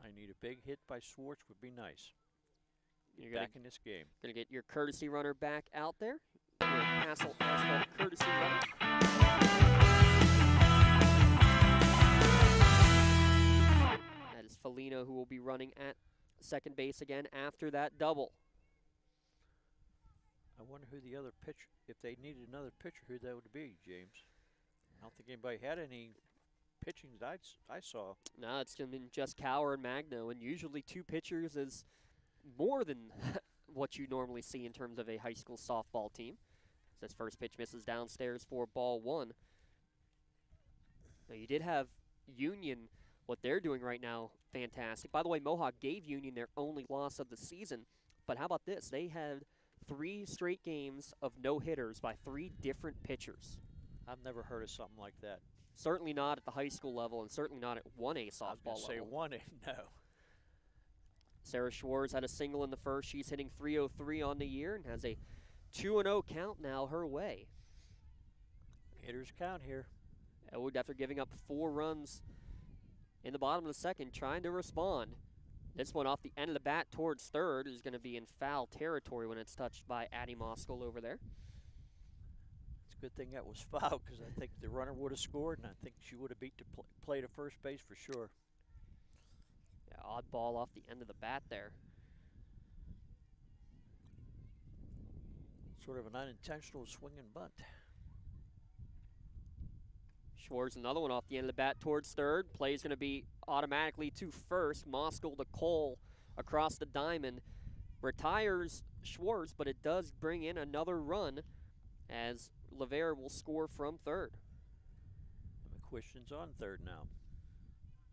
I need a big hit by Swartz would be nice. You're back in this game. Going to get your courtesy runner back out there. Your Castle Asphalt courtesy runner. That is Felino, who will be running at second base again after that double. I wonder who the other pitcher, if they needed another pitcher, who that would be, James. I don't think anybody had any pitching that I saw. No, it's been just Cower and Magno, and usually 2 pitchers is more than what you normally see in terms of a high school softball team. This first pitch misses downstairs for ball 1. Now you did have Union, what they're doing right now, fantastic. By the way, Mohawk gave Union their only loss of the season. But how about this? They had 3 straight games of no-hitters by 3 different pitchers. I've never heard of something like that. Certainly not at the high school level and certainly not at 1A softball level. Say 1A, no. Sarah Schwartz had a single in the first. She's hitting .303 on the year and has a 2-0 count now her way. Hitters count here. Ellwood, after giving up 4 runs in the bottom of the second, trying to respond. This one off the end of the bat towards third is going to be in foul territory when it's touched by Addie Moskal over there. It's a good thing that was foul because I think the runner would have scored, and I think she would have beat the play to first base for sure. Yeah, odd ball off the end of the bat there. Sort of an unintentional swing and bunt. Schwartz, another one off the end of the bat towards third. Play is going to be automatically to first. Moskal to Cole across the diamond. Retires Schwartz, but it does bring in another run as Levere will score from third. McQuistion's on third now.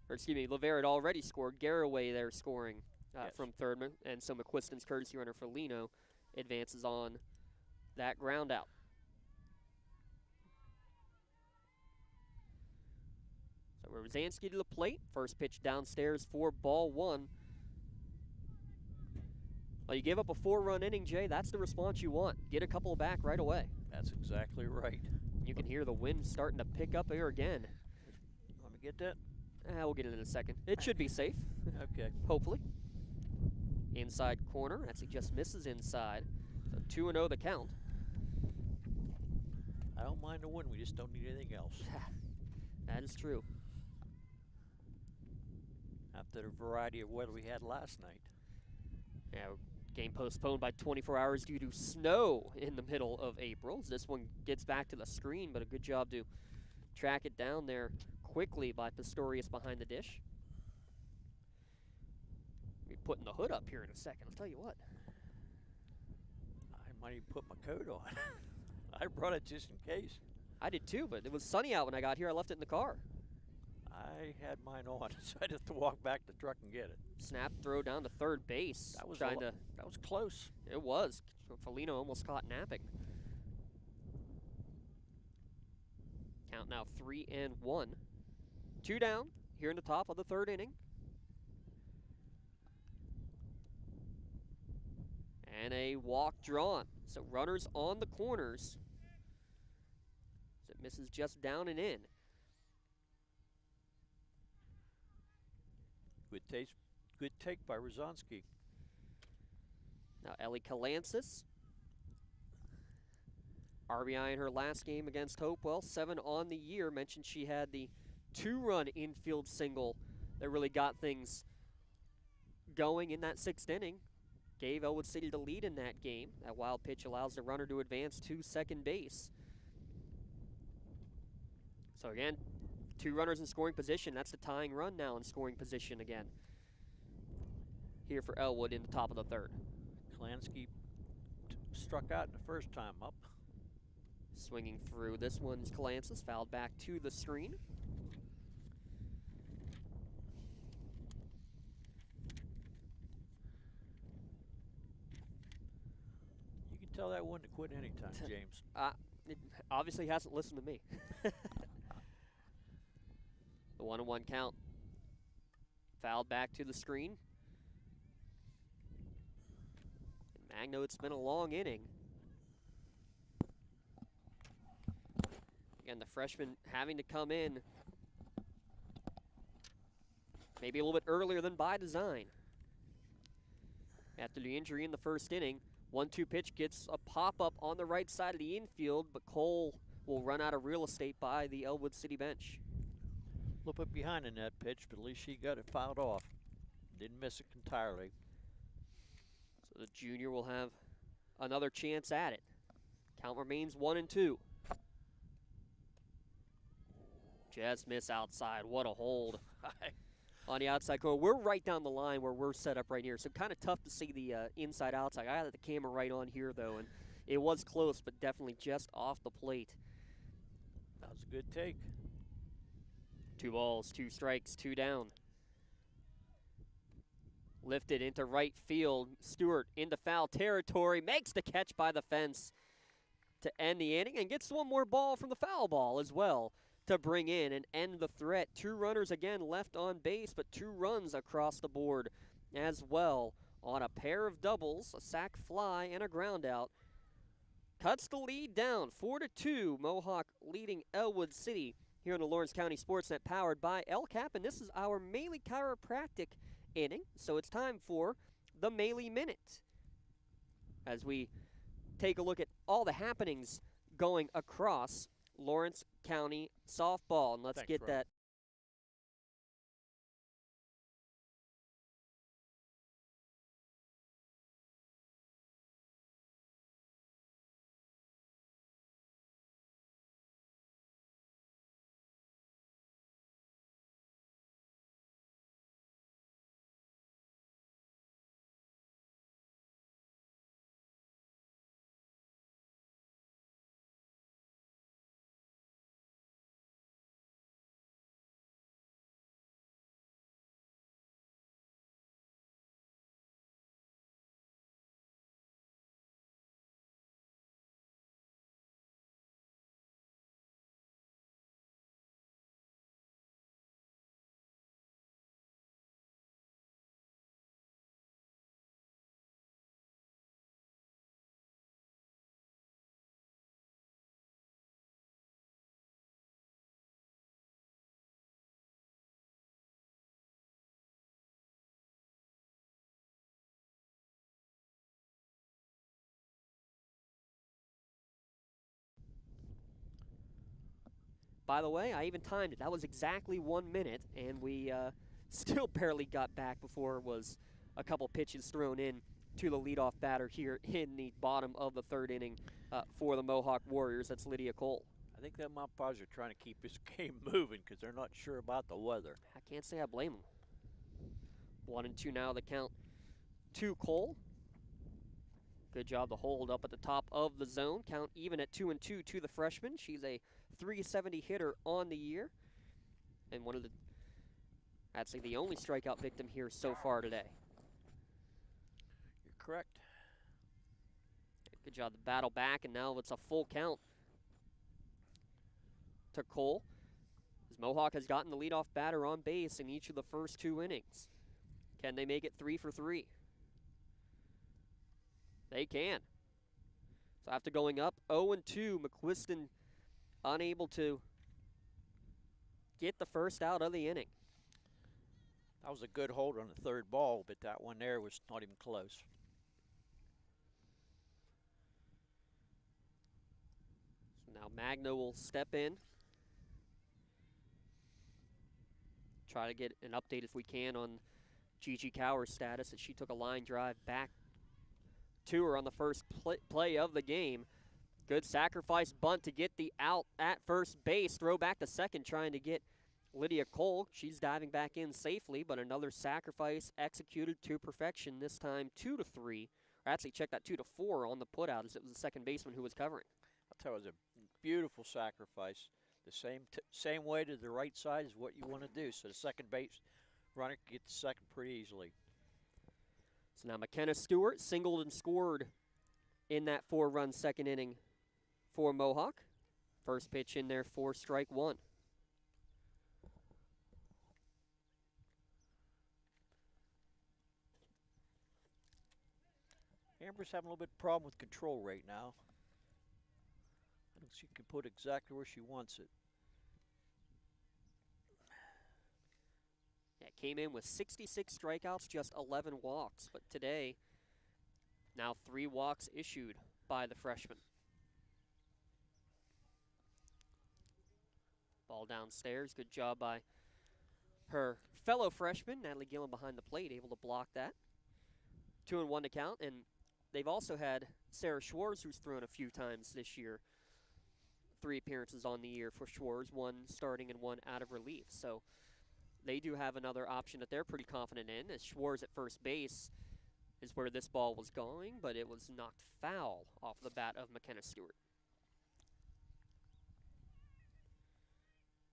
Or excuse me, Levere had already scored. Garraway there scoring Yes. from third. And so McQuiston's courtesy runner for Lino advances on that ground out. So Rosansky to the plate. First pitch downstairs for ball 1. Well, you give up a 4-run inning, Jay. That's the response you want. Get a couple back right away. That's exactly right. You can hear the wind starting to pick up here again. Let me get that. We'll get it in a second. It should be safe. Okay. Hopefully. Inside corner. That's he just misses inside. So 2-0 the count. I don't mind the win. We just don't need anything else. That is true. After the variety of weather we had last night. Yeah, game postponed by 24 hours due to snow in the middle of April. As this one gets back to the screen, but a good job to track it down there quickly by Pistorius behind the dish. We'll be putting the hood up here in a second. I'll tell you what. I might even put my coat on. I brought it just in case. I did too, but it was sunny out when I got here. I left it in the car. I had mine on, so I had to walk back to the truck and get it. Snap throw down to third base. That was that was close. It was. Felino almost caught napping. Count now 3-1. 2 down here in the top of the third inning. And a walk drawn. So runners on the corners. So it misses just down and in. Good take by Rosansky. Now Ellie Kalansis. RBI in her last game against Hopewell. 7 on the year. Mentioned she had the 2-run infield single that really got things going in that 6th inning. Gave Ellwood City the lead in that game. That wild pitch allows the runner to advance to second base. So again, 2 runners in scoring position. That's the tying run now in scoring position again. Here for Ellwood in the top of the third. Klansky struck out the first time up. Swinging through. This one's Kalansis, fouled back to the screen. You can tell that one to quit anytime, James. It obviously hasn't listened to me. The 1-1 count. Fouled back to the screen. And Magno, it's been a long inning. Again, the freshman having to come in maybe a little bit earlier than by design. After the injury in the first inning, 1-2 pitch gets a pop-up on the right side of the infield, but Cole will run out of real estate by the Ellwood City bench. A little bit behind in that pitch, but at least she got it fouled off. Didn't miss it entirely. So the junior will have another chance at it. Count remains 1-2. Just miss outside. What a hold. On the outside corner. We're right down the line where we're set up right here, so kind of tough to see the inside-outside. I had the camera right on here, though, and it was close, but definitely just off the plate. That was a good take. 2 balls, 2 strikes, 2 down. Lifted into right field. Stewart into foul territory. Makes the catch by the fence to end the inning and gets one more ball from the foul ball as well to bring in and end the threat. 2 runners again left on base, but 2 runs across the board as well on a pair of doubles, a sac fly, and a ground out. Cuts the lead down, 4-2. Mohawk leading Ellwood City here on the Lawrence County SportsNet, powered by LCAP, and this is our Maley Chiropractic inning, so it's time for the Maley Minute as we take a look at all the happenings going across Lawrence County softball, and let's get Rob. that. By the way, I even timed it. That was exactly 1 minute, and we still barely got back before it was a couple pitches thrown in to the leadoff batter here in the bottom of the 3rd inning for the Mohawk Warriors. That's Lydia Cole. I think the umpires are trying to keep this game moving because they're not sure about the weather. I can't say I blame them. 1-2 now, the count to Cole. Good job to hold up at the top of the zone. Count even at 2-2 to the freshman. She's a .370 hitter on the year, and actually the only strikeout victim here so far today. You're correct. Good job to battle back, and now it's a full count to Cole, as Mohawk has gotten the leadoff batter on base in each of the first 2 innings. Can they make it 3 for 3? They can. So after going up 0-2, McQuiston unable to get the first out of the inning. That was a good hold on the 3rd ball, but that one there was not even close. So now Magno will step in. Try to get an update if we can on Gigi Cower's status, as she took a line drive back to her on the first play of the game. Good sacrifice bunt to get the out at first base. Throw back to second, trying to get Lydia Cole. She's diving back in safely, but another sacrifice executed to perfection, this time 2-3. Or actually, check that 2-4 on the putout, as it was the second baseman who was covering. I'll tell you, it was a beautiful sacrifice. The same way to the right side is what you want to do. So the second base runner can get the second pretty easily. So now McKenna Stewart singled and scored in that 4-run second inning for Mohawk. First pitch in there for strike 1. Amber's having a little bit of problem with control right now. I think she can put exactly where she wants it. Yeah, came in with 66 strikeouts, just 11 walks. But today, now 3 walks issued by the freshman. Ball downstairs. Good job by her fellow freshman, Natalie Gillen, behind the plate, able to block that. 2-1 to count, and they've also had Sarah Schwartz, who's thrown a few times this year. 3 appearances on the year for Schwartz, 1 starting and 1 out of relief. So they do have another option that they're pretty confident in, as Schwartz at first base is where this ball was going, but it was knocked foul off the bat of McKenna Stewart.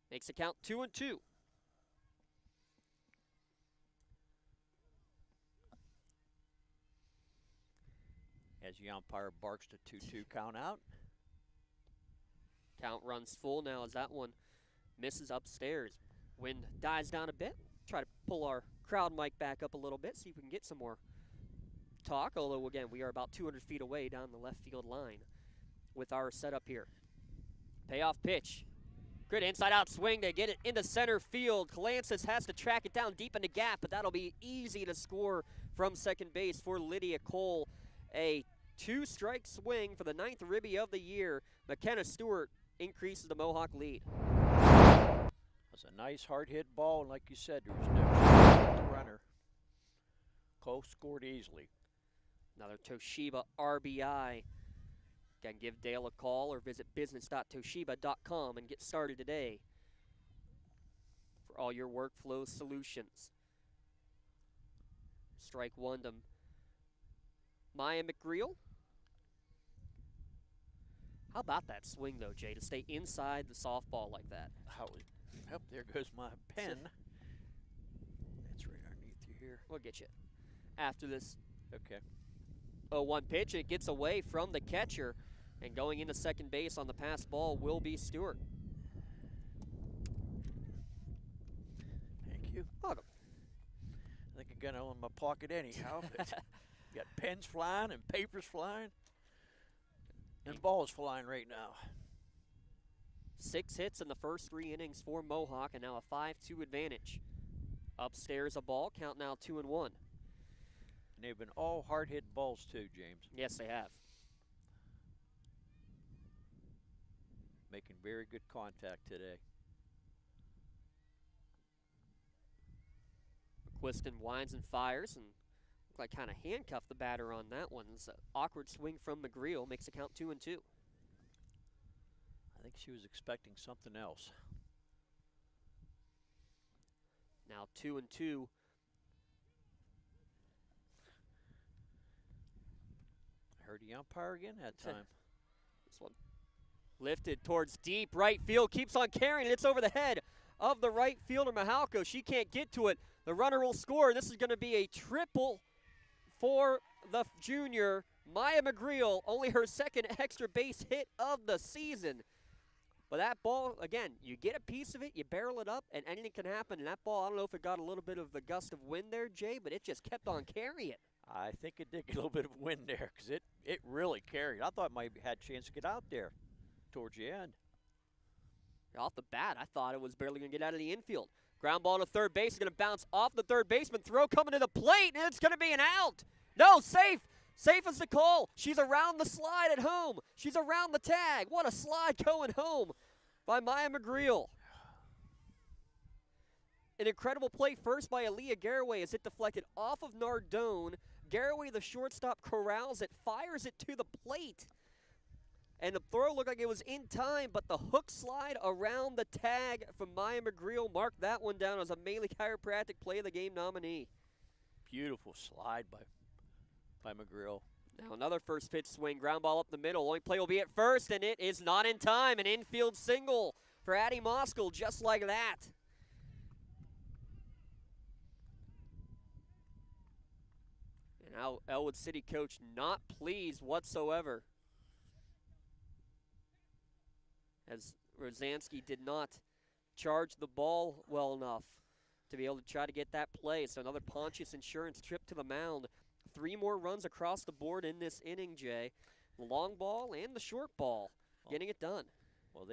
Makes it count 2-2. the umpire barks the 2-2 count out. Count runs full now as that one misses upstairs. Wind dies down a bit. Try to pull our crowd mic back up a little bit, see if we can get some more talk. Although, again, we are about 200 feet away down the left field line with our setup here. Payoff pitch. Good inside-out swing to get it into center field. Calancis has to track it down deep in the gap, but that'll be easy to score from second base for Lydia Cole. A 2-strike swing for the 9th ribby of the year. McKenna Stewart increases the Mohawk lead. It was a nice hard-hit ball, and like you said, there was no runner. Cole scored easily. Another Toshiba RBI. Again, give Dale a call or visit business.toshiba.com and get started today for all your workflow solutions. Strike one to Maya McGreal. How about that swing, though, Jay, to stay inside the softball like that? Yep, there goes my pen. It's right underneath you here. We'll get you after this. Okay. 0-1 pitch, and it gets away from the catcher. And going into second base on the pass ball will be Stewart. Thank you. Welcome. I think I'm going to own my pocket anyhow. But you got pens flying and papers flying. And balls flying right now. 6 hits in the first 3 innings for Mohawk, and now a 5-2 advantage. Upstairs a ball, count now 2-1. And they've been all hard-hit balls too, James. Yes, they have. Making very good contact today. McQuiston winds and fires and looked like kind of handcuffed the batter on that one. It's an awkward swing from McGreal, makes the count 2-2. I think she was expecting something else. Now 2-2. I heard the umpire again that time. This one lifted towards deep right field, keeps on carrying it. It's over the head of the right fielder, Mahalko. She can't get to it. The runner will score. This is going to be a triple for the junior, Maya McGreal. Only her second extra base hit of the season. But that ball, again, you get a piece of it, you barrel it up, and anything can happen. And that ball, I don't know if it got a little bit of the gust of wind there, Jay, but it just kept on carrying. I think it did get a little bit of wind there because it really carried. I thought it might have had a chance to get out there towards the end. Off the bat, I thought it was barely going to get out of the infield. Ground ball to third base is going to bounce off the third baseman. Throw coming to the plate, and it's going to be an out. No, safe. Safe as the call. She's around the slide at home. She's around the tag. What a slide going home by Maya McGreal. An incredible play first by Aaliyah Garraway as it deflected off of Nardone. Garraway, the shortstop, corrals it, fires it to the plate. And the throw looked like it was in time, but the hook slide around the tag from Maya McGreal marked that one down as a Maley Chiropractic Play of the Game nominee. Beautiful slide by McGreal. Now another first pitch swing, ground ball up the middle. Only play will be at first, and it is not in time. An infield single for Addie Moskell, just like that. And now Ellwood City coach not pleased whatsoever, as Rosansky did not charge the ball well enough to be able to try to get that play. So another Pontius Insurance trip to the mound. 3 more runs across the board in this inning, Jay. The long ball and the short ball, getting it done. Well,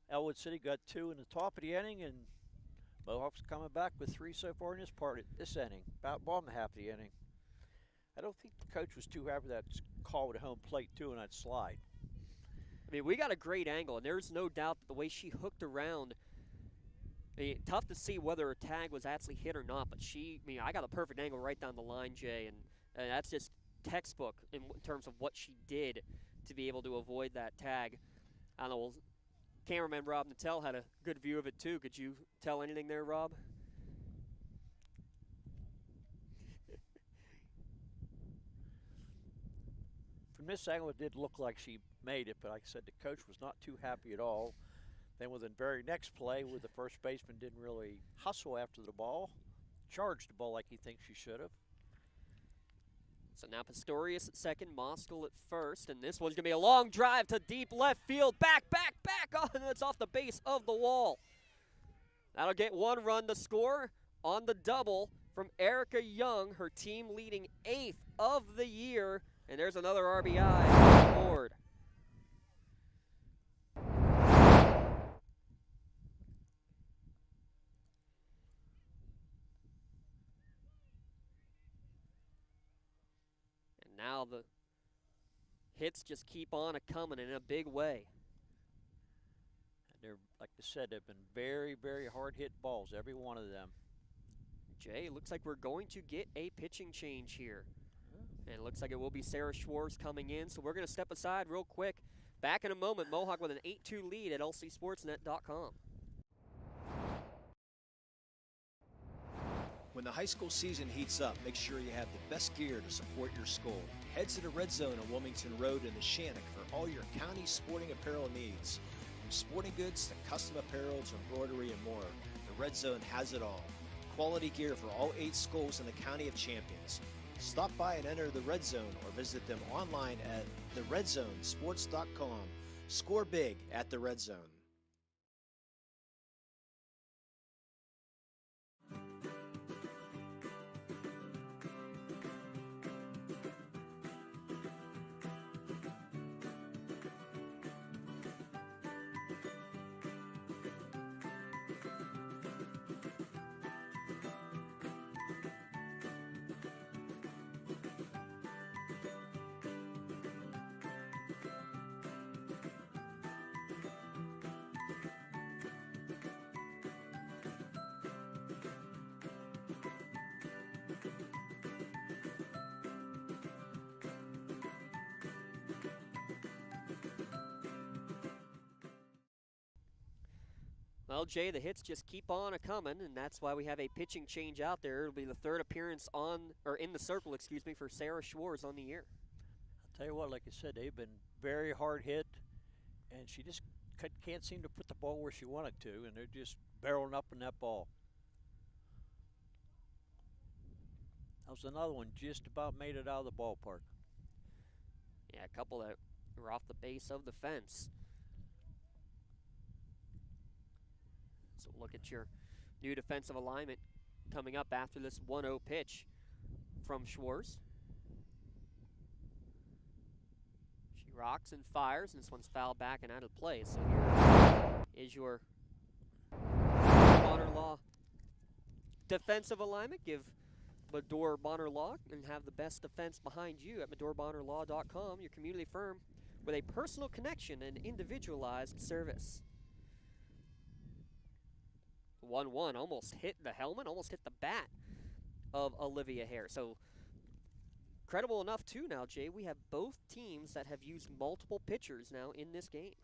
Ellwood City got 2 in the top of the inning, and Mohawk's coming back with 3 so far in this inning, about bottom half of the inning. I don't think the coach was too happy with that call with a home plate, too, and that slide. I mean, we got a great angle, and there's no doubt that the way she hooked around, I mean, tough to see whether her tag was actually hit or not, but I got a perfect angle right down the line, Jay, and that's just textbook in terms of what she did to be able to avoid that tag. I don't know, well, cameraman Rob Natel had a good view of it too. Could you tell anything there, Rob? From this angle, it did look like she made it, but like I said, the coach was not too happy at all. Then with the very next play, where the first baseman didn't really hustle after the ball, charged the ball like he thinks she should have. So now Pistorius at second, Moskal at first, and this one's going to be a long drive to deep left field. Back, oh, and it's off the base of the wall. That'll get 1 run to score on the double from Erica Young, her team leading 8th of the year, and there's another RBI on the board. And now the hits just keep on a-coming in a big way. They're, like I said, they've been very, very hard-hit balls, every one of them. Jay, looks like we're going to get a pitching change here. And it looks like it will be Sarah Schwartz coming in, so we're going to step aside real quick. Back in a moment, Mohawk with an 8-2 lead at lcsportsnet.com. When the high school season heats up, make sure you have the best gear to support your school. Head to the Red Zone on Wilmington Road in the Shannock for all your county sporting apparel needs. From sporting goods to custom apparel to embroidery and more, the Red Zone has it all. Quality gear for all 8 schools in the County of Champions. Stop by and enter the Red Zone or visit them online at theredzonesports.com. Score big at the Red Zone. Well, Jay, the hits just keep on a-coming, and that's why we have a pitching change out there. It'll be the 3rd appearance in the circle, for Sarah Schwartz on the year. I'll tell you what, like I said, they've been very hard hit, and she just can't seem to put the ball where she wanted to, and they're just barreling up in that ball. That was another one just about made it out of the ballpark. Yeah, a couple that were off the base of the fence. So look at your new defensive alignment coming up after this 1-0 pitch from Schwartz. She rocks and fires, and this one's fouled back and out of play. So here is your Bonner Law defensive alignment. Give Medore Bonner Law and have the best defense behind you at MedoreBonnerLaw.com, your community firm with a personal connection and individualized service. 1-1 almost hit the helmet, almost hit the bat of Olivia Hare. So credible enough too now, Jay, we have both teams that have used multiple pitchers now in this game.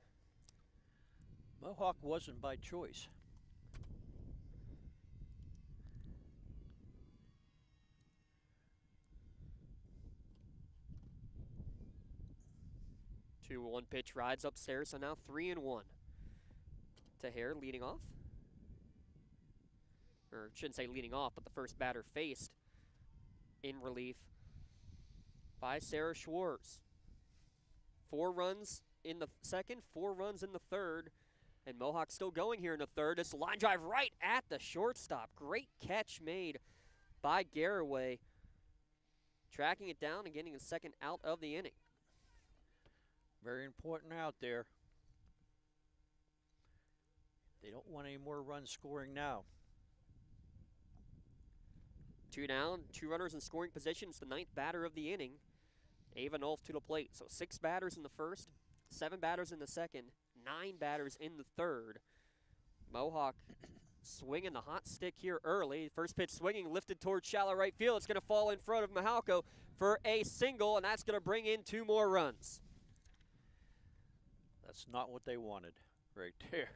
Mohawk wasn't by choice. Two 1-pitch rides upstairs, so now 3-1 to Hare leading off. Or shouldn't say leading off, but the first batter faced in relief by Sarah Schwartz. 4 runs in the second, 4 runs in the third, and Mohawk still going here in the third. This line drive right at the shortstop. Great catch made by Garraway, tracking it down and getting the second out of the inning. Very important out there. They don't want any more runs scoring now. 2 down, 2 runners in scoring position. It's the 9th batter of the inning. Ava Nolf to the plate. So 6 batters in the first, 7 batters in the second, 9 batters in the third. Mohawk swinging the hot stick here early. First pitch swinging, lifted towards shallow right field. It's going to fall in front of Mahalko for a single, and that's going to bring in 2 more runs. That's not what they wanted right there.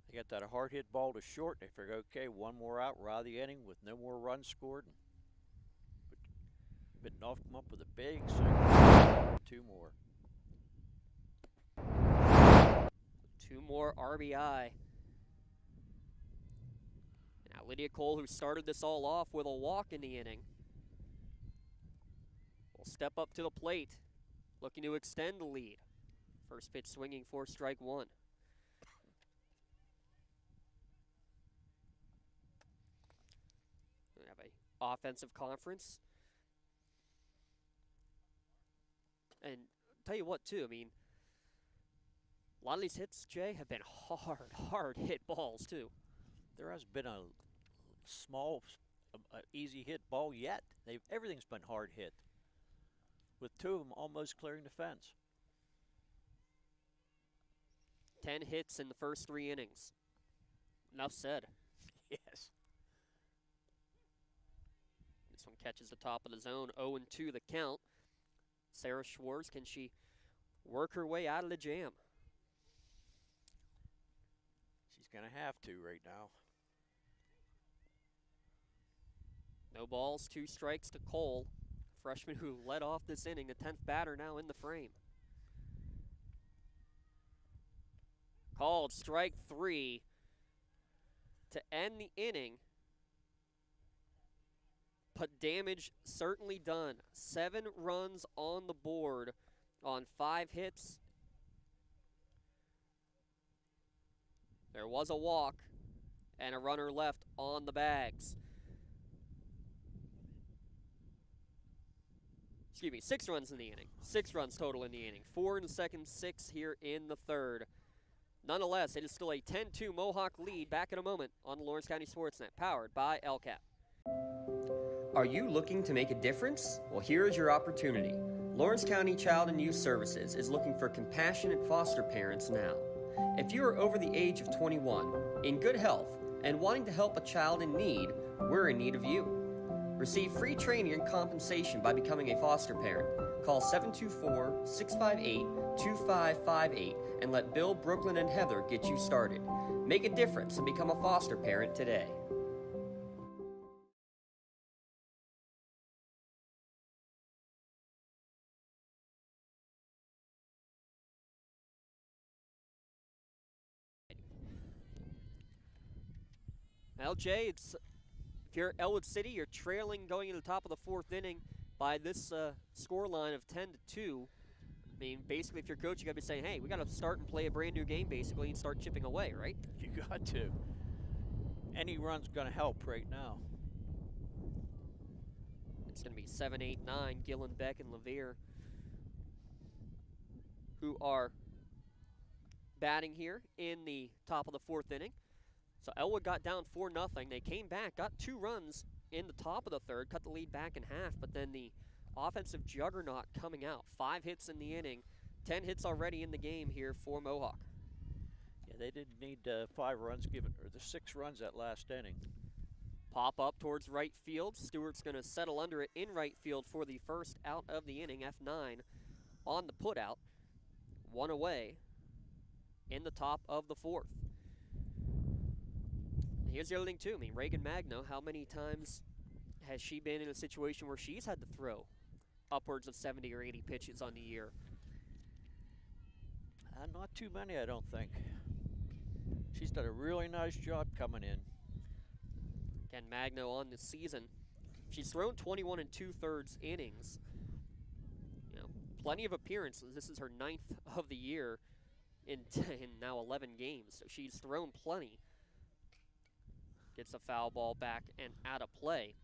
They got that hard hit ball to short. They figured, okay, 1 more out, we're out of the inning with no more runs scored. But Knopf come up with a big single. 2 more. 2 more RBI. Now Lydia Cole, who started this all off with a walk in the inning, step up to the plate, looking to extend the lead. First pitch swinging for strike one. We have a offensive conference. And tell you what, too, I mean, a lot of these hits, Jay, have been hard hit balls, too. There hasn't been a small, easy hit ball yet. Everything's been hard hit, with 2 of them almost clearing the fence. 10 hits in the first 3 innings. Enough said. Yes. This one catches the top of the zone, 0-2 the count. Sarah Schwartz, can she work her way out of the jam? She's going to have to right now. No balls, 2 strikes to Cole, freshman who led off this inning, the 10th batter now in the frame. Called strike 3 to end the inning, but damage certainly done. 7 runs on the board on 5 hits. There was a walk and a runner left on the bags. Excuse me, 6 runs in the inning. 6 runs total in the inning. 4 in the second, 6 here in the third. Nonetheless, it is still a 10-2 Mohawk lead. Back in a moment on the Lawrence County SportsNet, powered by LCAP. Are you looking to make a difference? Well, here is your opportunity. Lawrence County Child and Youth Services is looking for compassionate foster parents now. If you are over the age of 21, in good health, and wanting to help a child in need, we're in need of you. Receive free training and compensation by becoming a foster parent. Call 724-658-2558 and let Bill, Brooklyn, and Heather get you started. Make a difference and become a foster parent today. LJ, if you're Ellwood City, you're trailing going into the top of the 4th inning by this score line of 10-2. I mean, basically, if you're coach, you got to be saying, hey, we got to start and play a brand new game, basically, and start chipping away, right? You got to. Any run's going to help right now. It's going to be 7, 8, 9, Gillen, Beck, and Levere, who are batting here in the top of the 4th inning. So Ellwood got down 4-0. They came back, got 2 runs in the top of the 3rd, cut the lead back in half, but then the offensive juggernaut coming out. 5 hits in the inning, 10 hits already in the game here for Mohawk. Yeah, they didn't need 5 runs given, or the 6 runs that last inning. Pop up towards right field. Stewart's going to settle under it in right field for the first out of the inning. F9 on the putout. 1 away in the top of the 4th. Here's the other thing, too. I mean, Reagan Magno, how many times has she been in a situation where she's had to throw upwards of 70 or 80 pitches on the year? Not too many, I don't think. She's done a really nice job coming in. Again, Magno on the season. She's thrown 21 2/3 innings. You know, plenty of appearances. This is her 9th of the year in now 11 games, so she's thrown plenty. Gets a foul ball back and out of play.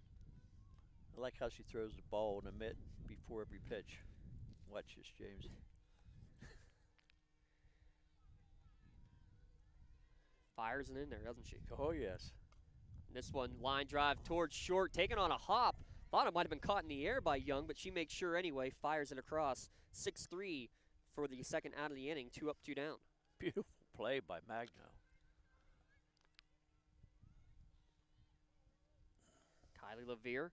I like how she throws the ball in the mitt before every pitch. Watch this, James. Fires it in there, doesn't she? Oh, yes. This one, line drive towards short, taken on a hop. Thought it might have been caught in the air by Young, but she makes sure anyway, fires it across. 6-3 for the second out of the inning, 2 up, 2 down. Beautiful play by Magno. Kylie Levere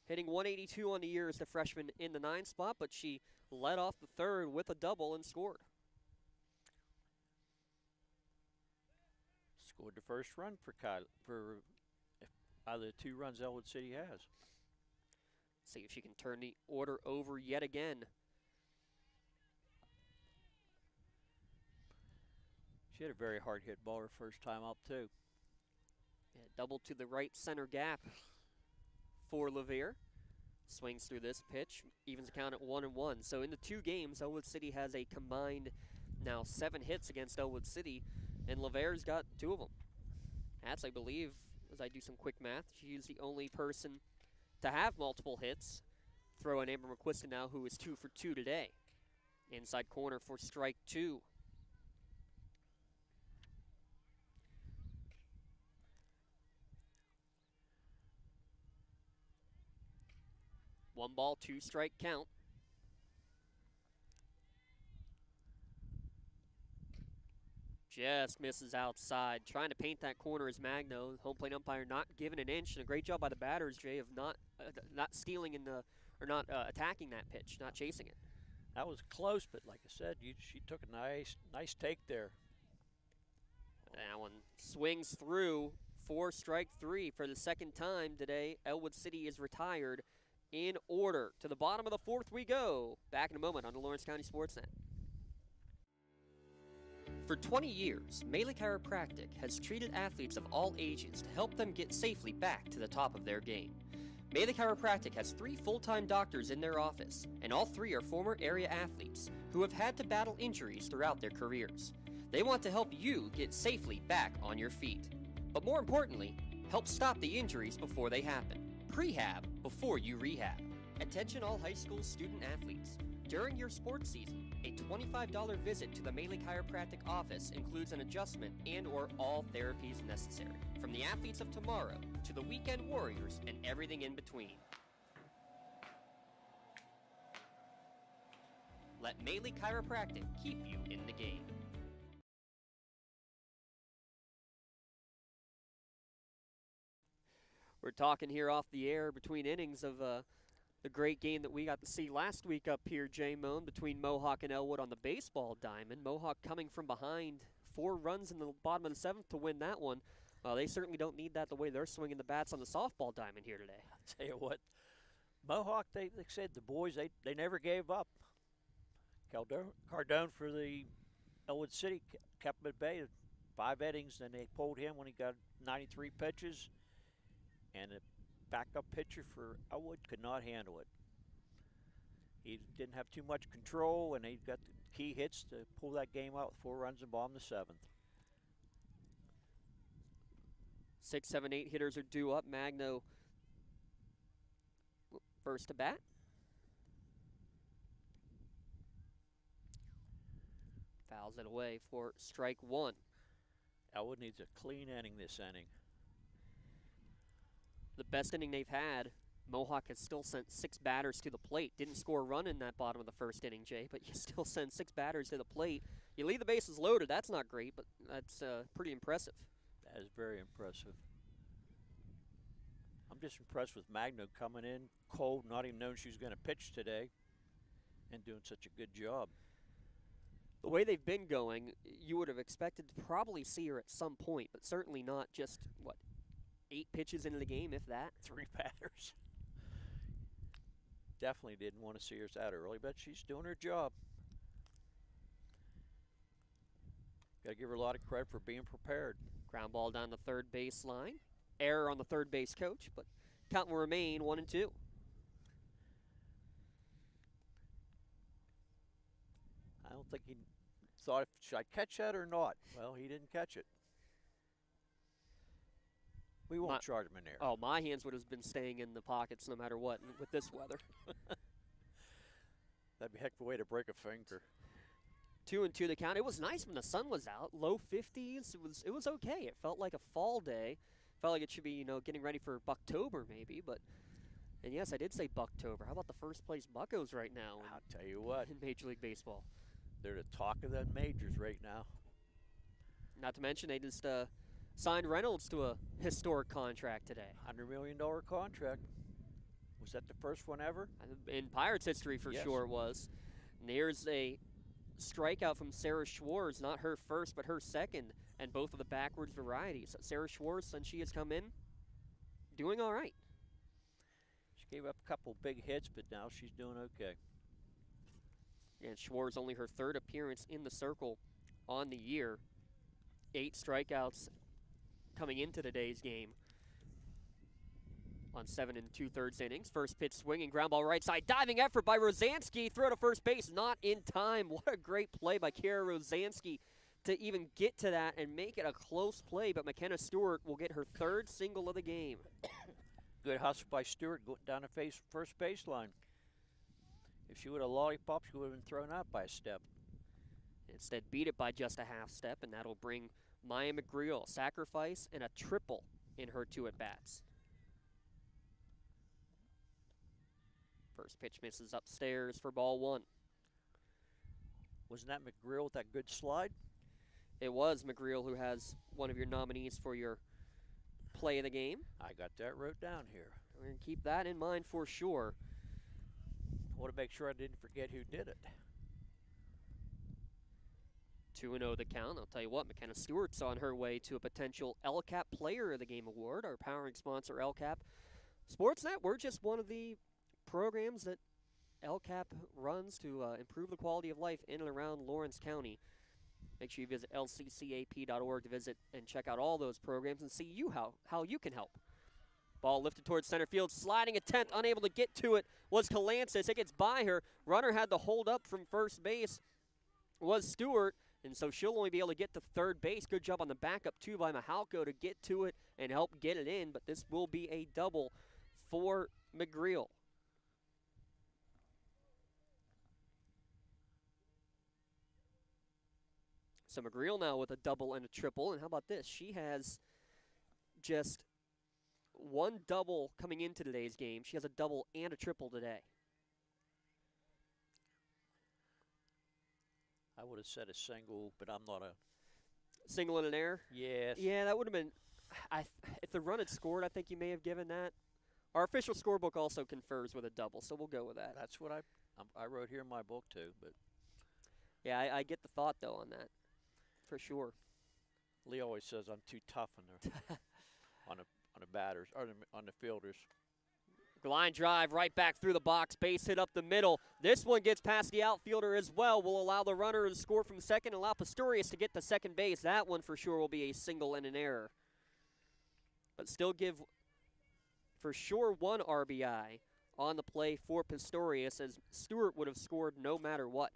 hitting 182 on the year as the freshman in the 9 spot, but she led off the 3rd with a double and scored. Scored the first run for Kylie, for either the 2 runs Ellwood City has. See if she can turn the order over yet again. She had a very hard hit ball her first time up, too. Yeah, double to the right center gap for Levere. Swings through this pitch, evens the count at 1-1. So in the 2 games, Ellwood City has a combined now 7 hits against Ellwood City, and LeVare's got 2 of them. That's, I believe, as I do some quick math, she's the only person to have multiple hits. Throw in Amber McQuiston now, who is 2 for 2 today. Inside corner for strike 2. One ball, 2 strike count. Just misses outside. Trying to paint that corner is Magno. Home plate umpire not giving an inch, and a great job by the batters, Jay, of not stealing or not attacking that pitch, not chasing it. That was close, but like I said, she took a nice take there. That one swings through for strike 3 for the second time today. Ellwood City is retired in order. To the bottom of the 4th we go. Back in a moment on the Lawrence County SportsNet. For 20 years, Melee Chiropractic has treated athletes of all ages to help them get safely back to the top of their game. Melee Chiropractic has 3 full-time doctors in their office, and all 3 are former area athletes who have had to battle injuries throughout their careers. They want to help you get safely back on your feet. But more importantly, help stop the injuries before they happen. Prehab before you rehab. Attention all high school student athletes. During your sports season, a $25 visit to the Melee Chiropractic office includes an adjustment and/or all therapies necessary. From the athletes of tomorrow to the weekend warriors and everything in between. Let Melee Chiropractic keep you in the game. We're talking here off the air between innings of the great game that we got to see last week up here, Jay Moan, between Mohawk and Ellwood on the baseball diamond. Mohawk coming from behind, 4 runs in the bottom of the 7th to win that one. They certainly don't need that the way they're swinging the bats on the softball diamond here today. I'll tell you what, Mohawk, they said the boys, they never gave up. Cardone for the Ellwood City kept him at bay 5 innings, then they pulled him when he got 93 pitches, and a backup pitcher for Ellwood could not handle it. He didn't have too much control, and he got the key hits to pull that game out with 4 runs in bottom of the 7th. 6, 7, 8 hitters are due up. Magno first to bat. Fouls it away for strike 1. Ellwood needs a clean inning this inning. The best inning they've had, Mohawk has still sent 6 batters to the plate. Didn't score a run in that bottom of the 1st inning, Jay, but you still send 6 batters to the plate. You leave the bases loaded. That's not great, but that's pretty impressive. That is very impressive. I'm just impressed with Magno coming in cold, not even knowing she was going to pitch today, and doing such a good job. The way they've been going, you would have expected to probably see her at some point, but certainly not just, 8 pitches into the game, if that. 3 batters. Definitely didn't want to see her that early, but she's doing her job. Got to give her a lot of credit for being prepared. Ground ball down the third base line. Error on the third base coach, but count will remain 1-2. I don't think he thought, should I catch that or not? Well, he didn't catch it. We won't charge him in there. Oh, my hands would have been staying in the pockets no matter what with this weather. That'd be a heck of a way to break a finger. 2-2 the count. It was nice when the sun was out. Low 50s. It was okay. It felt like a fall day. Felt like it should be, getting ready for Bucktober maybe. And yes, I did say Bucktober. How about the first place Buccos right now? I'll tell you what. In Major League Baseball. They're the talk of the majors right now. Not to mention they just signed Reynolds to a historic contract today. $100 million contract. Was that the first one ever? In Pirates history, for sure it was. And here's a strikeout from Sarah Schwartz, not her first, but her second, and both of the backwards varieties. Sarah Schwartz, since she has come in, doing all right. She gave up a couple big hits, but now she's doing okay. And Schwartz, only her 3rd appearance in the circle on the year. 8 strikeouts coming into today's game. on 7 2/3 innings. First pitch swinging, ground ball right side. Diving effort by Rosansky. Throw to first base, not in time. What a great play by Kara Rosansky to even get to that and make it a close play. But McKenna Stewart will get her 3rd single of the game. Good hustle by Stewart going down the first baseline. If she would have lollipop, she would have been thrown out by a step. Instead, beat it by just a half step, and that'll bring Maya McGreal a sacrifice and a triple in her 2 at-bats. First pitch misses upstairs for ball 1. Wasn't that McGreal with that good slide? It was McGreal who has one of your nominees for your play of the game. I got that wrote down here. We're going to keep that in mind for sure. I want to make sure I didn't forget who did it. 2-0 the count. I'll tell you what, McKenna Stewart's on her way to a potential LCAP Player of the Game award. Our powering sponsor, LCAP SportsNet. We're just one of the programs that LCAP runs to improve the quality of life in and around Lawrence County. Make sure you visit lccap.org to visit and check out all those programs and see how you can help. Ball lifted towards center field, sliding attempt, unable to get to it was Kalansis. It gets by her. Runner had to hold up from first base was Stewart, and so she'll only be able to get to third base. Good job on the backup, too, by Mahalko to get to it and help get it in, but this will be a double for McGreal. So McGreal now with a double and a triple, and how about this? She has just one double coming into today's game. She has a double and a triple today. I would have said a single, but I'm not a... Single and an error? Yes. Yeah, that would have been... if the run had scored, I think you may have given that. Our official scorebook also confers with a double, so we'll go with that. That's what I wrote here in my book, too. But yeah, I get the thought, though, on that, for sure. Lee always says I'm too tough on the batters, or on the fielders. Line drive right back through the box, base hit up the middle. This one gets past the outfielder as well. Will allow the runner to score from second, allow Pastorius to get to second base. That one for sure will be a single and an error. But still give for sure one RBI on the play for Pastorius, as Stewart would have scored no matter what.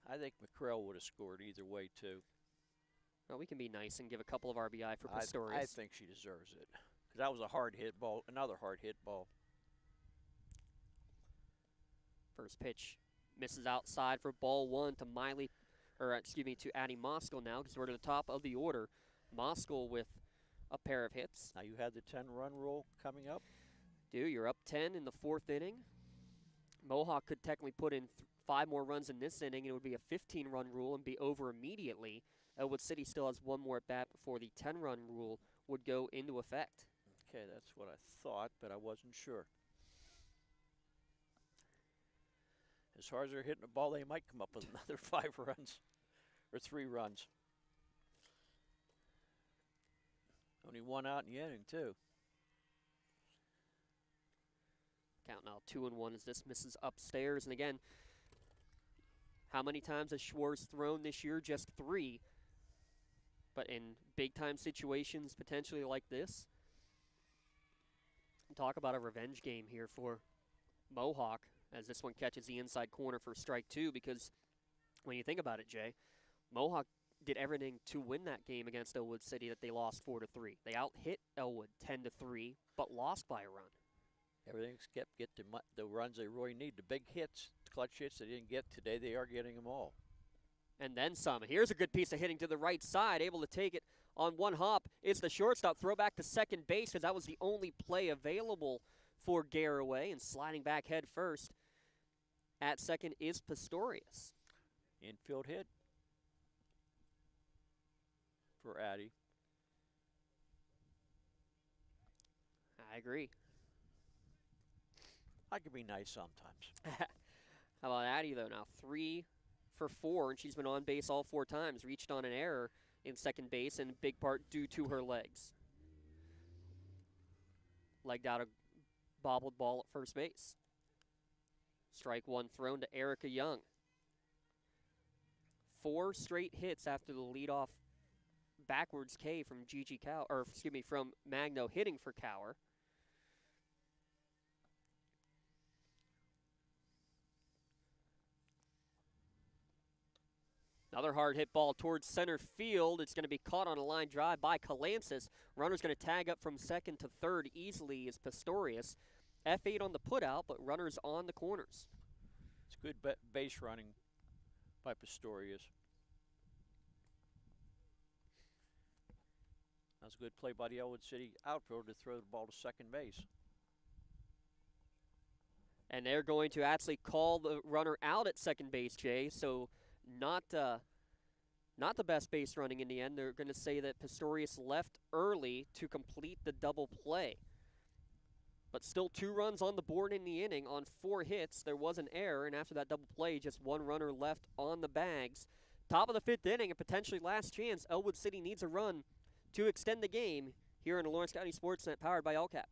I think McCrell would have scored either way, too. Well, we can be nice and give a couple of RBI for Pastorius. I think she deserves it. Because that was a hard hit ball, another hard hit ball. First pitch misses outside for ball 1 to Addie Moskal now, because we're to the top of the order. Moskal with a pair of hits. Now you have the 10-run rule coming up. You're up 10 in the 4th inning. Mohawk could technically put in 5 more runs in this inning, and it would be a 15-run rule and be over immediately. Ellwood City still has one more at bat before the 10-run rule would go into effect. Okay, that's what I thought, but I wasn't sure. As hard as they're hitting the ball, they might come up with another 5 runs or 3 runs. Only one out in the inning, too. Count now 2-1 as this misses upstairs. And again, how many times has Schwartz thrown this year? Just 3. But in big-time situations, potentially like this, talk about a revenge game here for Mohawk, as this one catches the inside corner for strike 2, because when you think about it, Jay, Mohawk did everything to win that game against Ellwood City that they lost 4-3. They out-hit Ellwood 10-3, but lost by a run. Everything's get the runs they really need. The big hits, the clutch hits they didn't get today, they are getting them all. And then some. Here's a good piece of hitting to the right side, able to take it on one hop. It's the shortstop throw back to second base, because that was the only play available for Garraway, and sliding back head first at second is Pastorius. Infield hit for Addie. I agree. I can be nice sometimes. How about Addie, though? Now 3 for 4, and she's been on base all 4 times. Reached on an error in second base, in big part due to her legs. Legged out a bobbled ball at first base. Strike 1 thrown to Erica Young. 4 straight hits after the leadoff backwards K from from Magno hitting for Cower. Another hard hit ball towards center field. It's going to be caught on a line drive by Calansis. Runner's going to tag up from second to third easily is Pistorius. F8 on the putout, but runners on the corners. It's good base running by Pistorius. That was a good play by the Ellwood City outfielder to throw the ball to second base. And they're going to actually call the runner out at second base, Jay. So not the best base running in the end. They're going to say that Pistorius left early to complete the double play. But still 2 runs on the board in the inning on 4 hits. There was an error, and after that double play, just 1 runner left on the bags. Top of the 5th inning, and potentially last chance. Ellwood City needs a run to extend the game here in the Lawrence County SportsNet, powered by LCAP.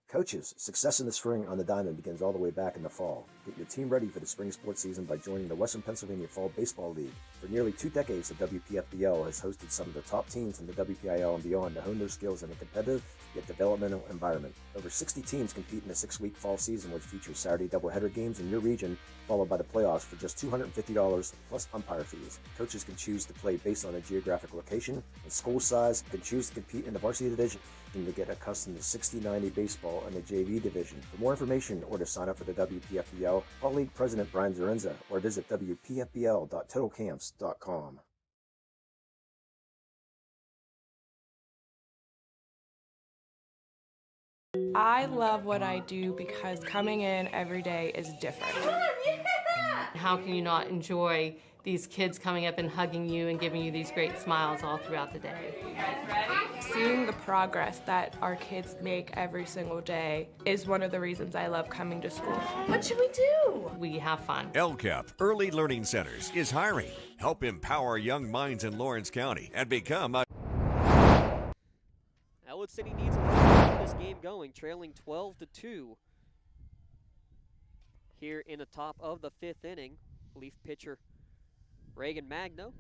Coaches, success in the spring on the diamond begins all the way back in the fall. Get your team ready for the spring sports season by joining the Western Pennsylvania Fall Baseball League. For nearly 2 decades, the WPFBL has hosted some of the top teams in the WPIAL and beyond to hone their skills in a competitive yet developmental environment. Over 60 teams compete in a 6-week fall season, which features Saturday doubleheader games in your region, followed by the playoffs for just $250 plus umpire fees. Coaches can choose to play based on a geographic location and school size, can choose to compete in the varsity division, and to get accustomed to 60-90 baseball in the JV division. For more information or to sign up for the WPFBL, call League President Brian Zarenza or visit WPFBL.totalcamps.com. I love what I do because coming in every day is different. How can you not enjoy these kids coming up and hugging you and giving you these great smiles all throughout the day? Seeing the progress that our kids make every single day is one of the reasons I love coming to school. What should we do? We have fun. LCAP Early Learning Centers is hiring. Help empower young minds in Lawrence County and become a... Ellwood City needs a run to keep this game going, trailing 12-2 here in the top of the 5th inning. Relief pitcher Reagan Magno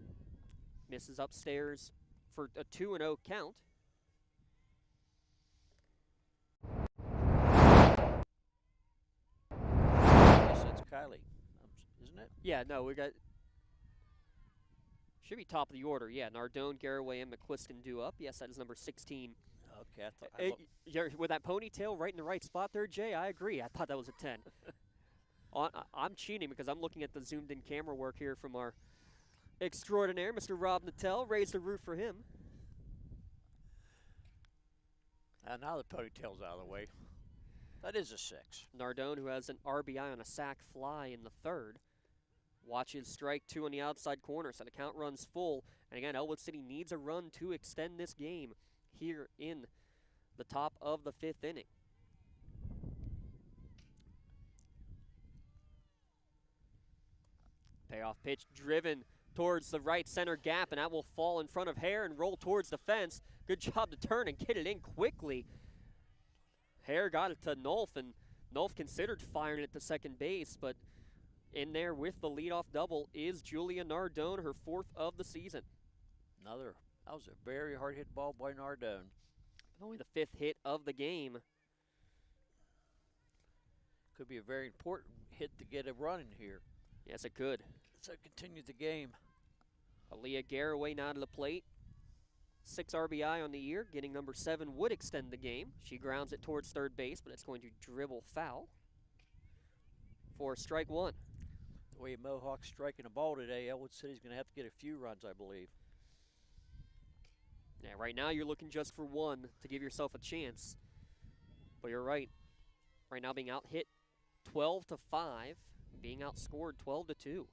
misses upstairs for a 2-0 count. Yes, that's Kylie, isn't it? Yeah, no, we got... Should be top of the order, yeah. Nardone, Garraway, and McQuiston due up. Yes, that is number 16. Okay, with that ponytail right in the right spot there, Jay, I agree. I thought that was a 10. I'm cheating because I'm looking at the zoomed-in camera work here from our extraordinaire, Mr. Rob Nattell. Raised the roof for him. Now the ponytail's out of the way. That is a 6. Nardone, who has an RBI on a sac fly in the 3rd. Watches strike 2 on the outside corner, so the count runs full. And again, Ellwood City needs a run to extend this game here in the top of the 5th inning. Payoff pitch driven towards the right center gap, and that will fall in front of Hare and roll towards the fence. Good job to turn and get it in quickly. Hare got it to Nolf, and Nolf considered firing it to second base, but in there with the leadoff double is Julia Nardone, her 4th of the season. That was a very hard hit ball by Nardone. Only the 5th hit of the game. Could be a very important hit to get a run in here. Yes, it could. So continue the game. Aaliyah Garraway now to the plate. 6 RBI on the year. Getting number 7 would extend the game. She grounds it towards third base, but it's going to dribble foul for strike 1. The way Mohawk's striking a ball today, Ellwood City's going to have to get a few runs, I believe. Yeah, right now you're looking just for 1 to give yourself a chance. But you're right. Right now being out hit 12-5, being outscored 12-2.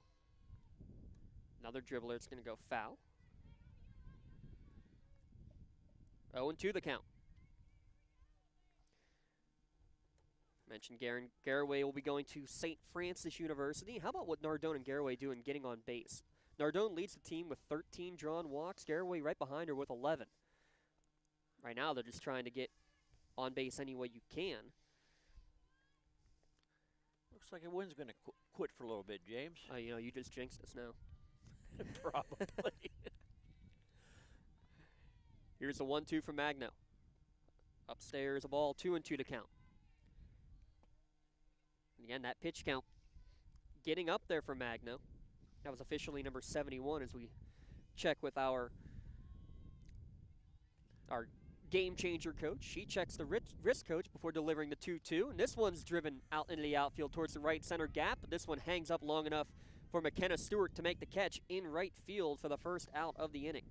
Another dribbler, it's going to go foul. 0-2 the count. Mentioned Garraway will be going to St. Francis University. How about what Nardone and Garraway do in getting on base? Nardone leads the team with 13 drawn walks. Garraway right behind her with 11. Right now, they're just trying to get on base any way you can. Looks like a wind's going to quit for a little bit, James. You know, you just jinxed us now. Probably. Here's the 1-2 from Magno. Upstairs, a ball, 2-2 to count. Again, that pitch count getting up there for Magno. That was officially number 71 as we check with our game changer coach. She checks the wrist coach before delivering the 2-2. And this one's driven out into the outfield towards the right center gap. But this one hangs up long enough for McKenna Stewart to make the catch in right field for the first out of the inning.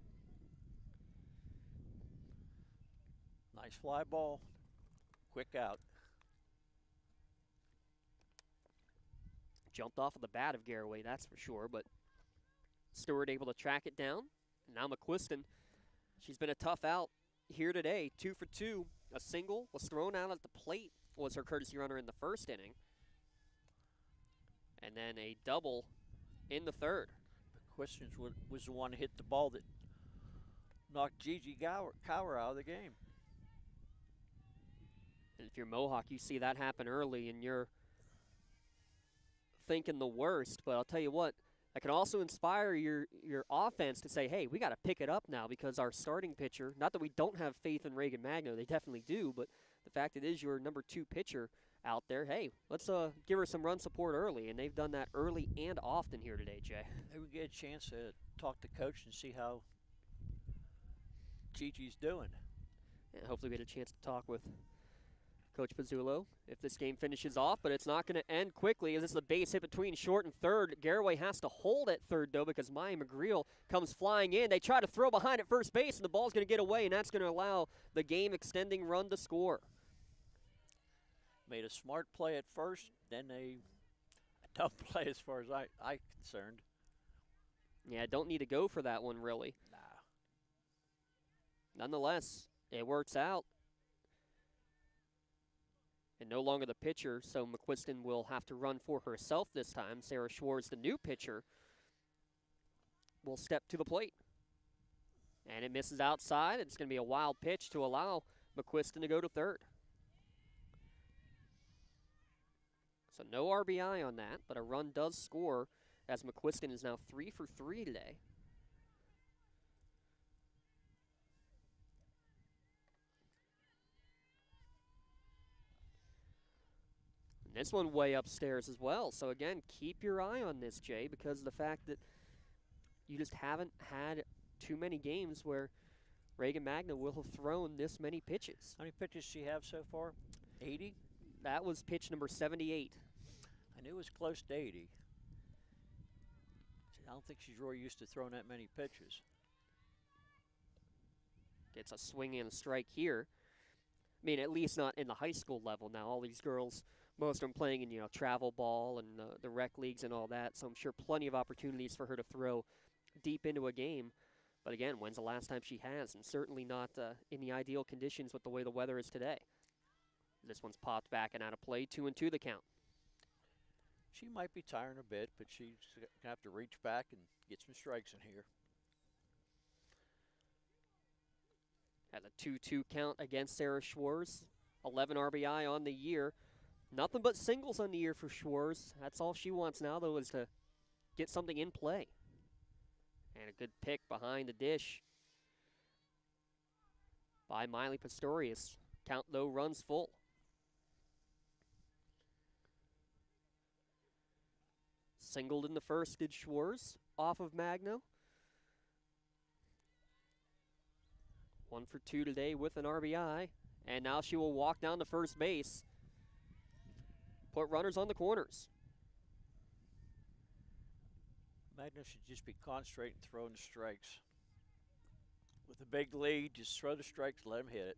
Nice fly ball. Quick out. Jumped off of the bat of Garraway, that's for sure. But Stewart able to track it down. Now McQuiston, she's been a tough out here today. 2 for 2. A single was thrown out at the plate, was her courtesy runner in the first inning. And then a double in the third. McQuiston was the one that hit the ball that knocked Gigi Cower out of the game. And if you're Mohawk, you see that happen early and you're thinking the worst. But I'll tell you what, that can also inspire your offense to say, hey, we got to pick it up now because our starting pitcher, not that we don't have faith in Reagan Magno, they definitely do, but the fact it is your number 2 pitcher out there, hey, let's give her some run support early, and they've done that early and often here today, Jay. Maybe we get a chance to talk to Coach and see how Gigi's doing. And hopefully we get a chance to talk with Coach Pizzulo if this game finishes off, but it's not going to end quickly as this is a base hit between short and third. Garraway has to hold at third, though, because Maya McGreal comes flying in. They try to throw behind at first base, and the ball's going to get away, and that's going to allow the game-extending run to score. Made a smart play at first, then a dumb play as far as I'm concerned. Yeah, don't need to go for that one, really. Nah. Nonetheless, it works out. And no longer the pitcher, so McQuiston will have to run for herself this time. Sarah Schwartz, the new pitcher, will step to the plate. And it misses outside. It's going to be a wild pitch to allow McQuiston to go to third. So no RBI on that, but a run does score as McQuiston is now 3 for 3 today. This one way upstairs as well. So again, keep your eye on this, Jay, because of the fact that you just haven't had too many games where Reagan Magno will have thrown this many pitches. How many pitches does she have so far? 80? That was pitch number 78. I knew it was close to 80. I don't think she's really used to throwing that many pitches. Gets a swing and a strike here. I mean, at least not in the high school level now. All these girls, most of them playing in, travel ball and the rec leagues and all that. So I'm sure plenty of opportunities for her to throw deep into a game. But again, when's the last time she has? And certainly not in the ideal conditions with the way the weather is today. This one's popped back and out of play. 2-2 the count. She might be tiring a bit, but she's going to have to reach back and get some strikes in here. Has a 2-2 count against Sarah Schwartz. 11 RBI on the year. Nothing but singles on the year for Schwartz. That's all she wants now, though, is to get something in play. And a good pick behind the dish by Miley Pistorius. Count, though, runs full. Singled in the first did Schwartz off of Magno. 1 for 2 today with an RBI. And now she will walk down to first base. Put runners on the corners. Magno should just be concentrating throwing the strikes. With a big lead, just throw the strikes, let them hit it.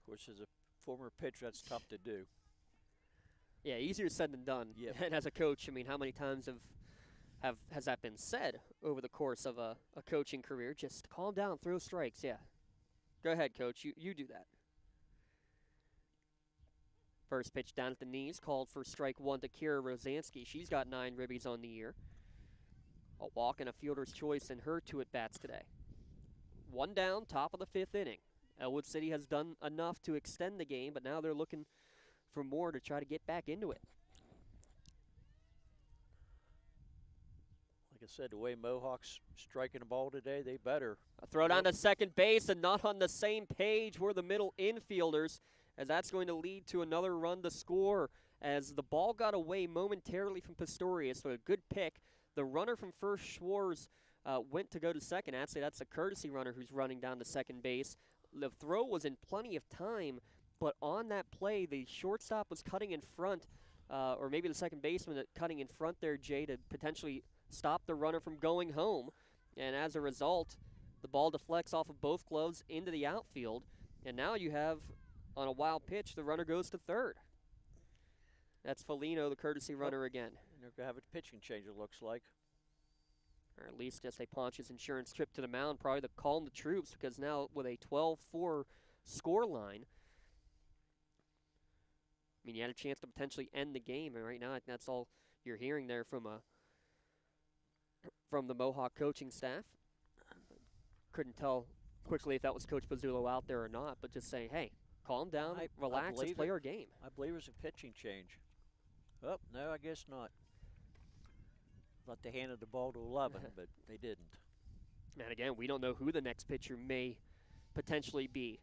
Of course, as a former pitcher, that's tough to do. Yeah, easier said than done. Yep. And as a coach, I mean, how many times has that been said over the course of a coaching career? Just calm down, throw strikes, yeah. Go ahead, Coach, you do that. First pitch down at the knees, called for strike 1 to Kira Rosansky. She's got 9 ribbies on the year. A walk and a fielder's choice in her 2 at-bats today. 1 down, top of the 5th inning. Ellwood City has done enough to extend the game, but now they're looking for more to try to get back into it. Like I said, the way Mohawk's striking the ball today, they better. A throw down to second base, and not on the same page were the middle infielders, as that's going to lead to another run to score as the ball got away momentarily from Pistorius. So a good pick. The runner from first, Schwartz, went to go to second. Actually, that's a courtesy runner who's running down to second base. The throw was in plenty of time, but on that play, the shortstop was cutting in front, or maybe the second baseman cutting in front there, Jay, to potentially stop the runner from going home. And as a result, the ball deflects off of both gloves into the outfield. And now you have, on a wild pitch, the runner goes to third. That's Foligno, the courtesy runner again. And they're going to have a pitching change, it looks like. Or at least just a Ponch's insurance trip to the mound, probably to calm the troops, because now with a 12-4 score line, I mean, you had a chance to potentially end the game, and right now I think that's all you're hearing there from the Mohawk coaching staff. Couldn't tell quickly if that was Coach Pizzulo out there or not, but just saying, hey, calm down, relax, let's play our game. I believe it was a pitching change. Oh, no, I guess not. Thought they handed the ball to 11, but they didn't. And again, we don't know who the next pitcher may potentially be.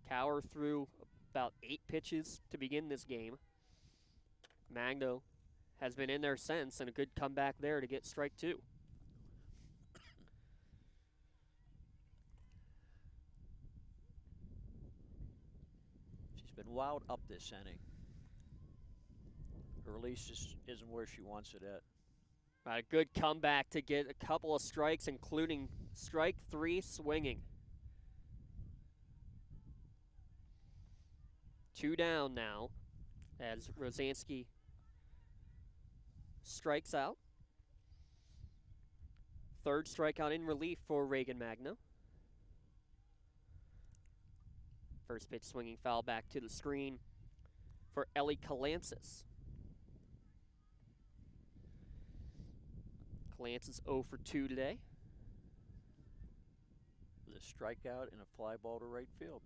Cower threw about 8 pitches to begin this game. Magno has been in there since, and a good comeback there to get strike 2. She's been wound up this inning. Her release just isn't where she wants it at. A good comeback to get a couple of strikes, including strike 3 swinging. 2 down now as Rosansky strikes out. Third strikeout in relief for Reagan Magno. First pitch swinging foul back to the screen for Ellie Calancis. Calancis 0 for 2 today. With a strikeout and a fly ball to right field.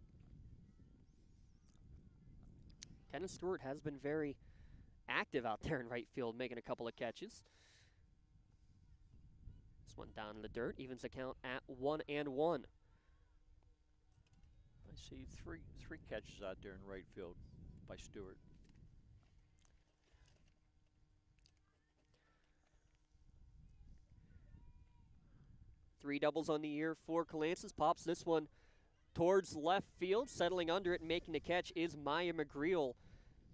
Kenna Stewart has been very active out there in right field, making a couple of catches. This one down in the dirt, evens the count at 1-1. I see three catches out there in right field by Stewart. Three doubles on the year for Calancis. Pops this one towards left field. Settling under it and making the catch is Maya McGreal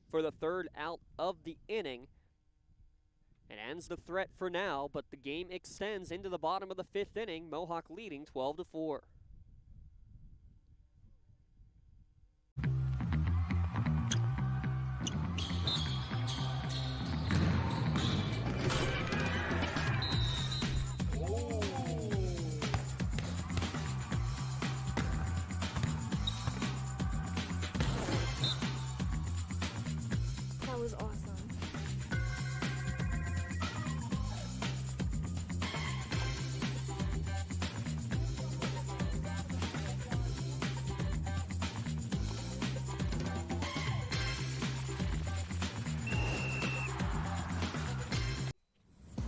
for the third out of the inning. It ends the threat for now, but the game extends into the bottom of the 5th inning. Mohawk leading 12-4. That was awesome.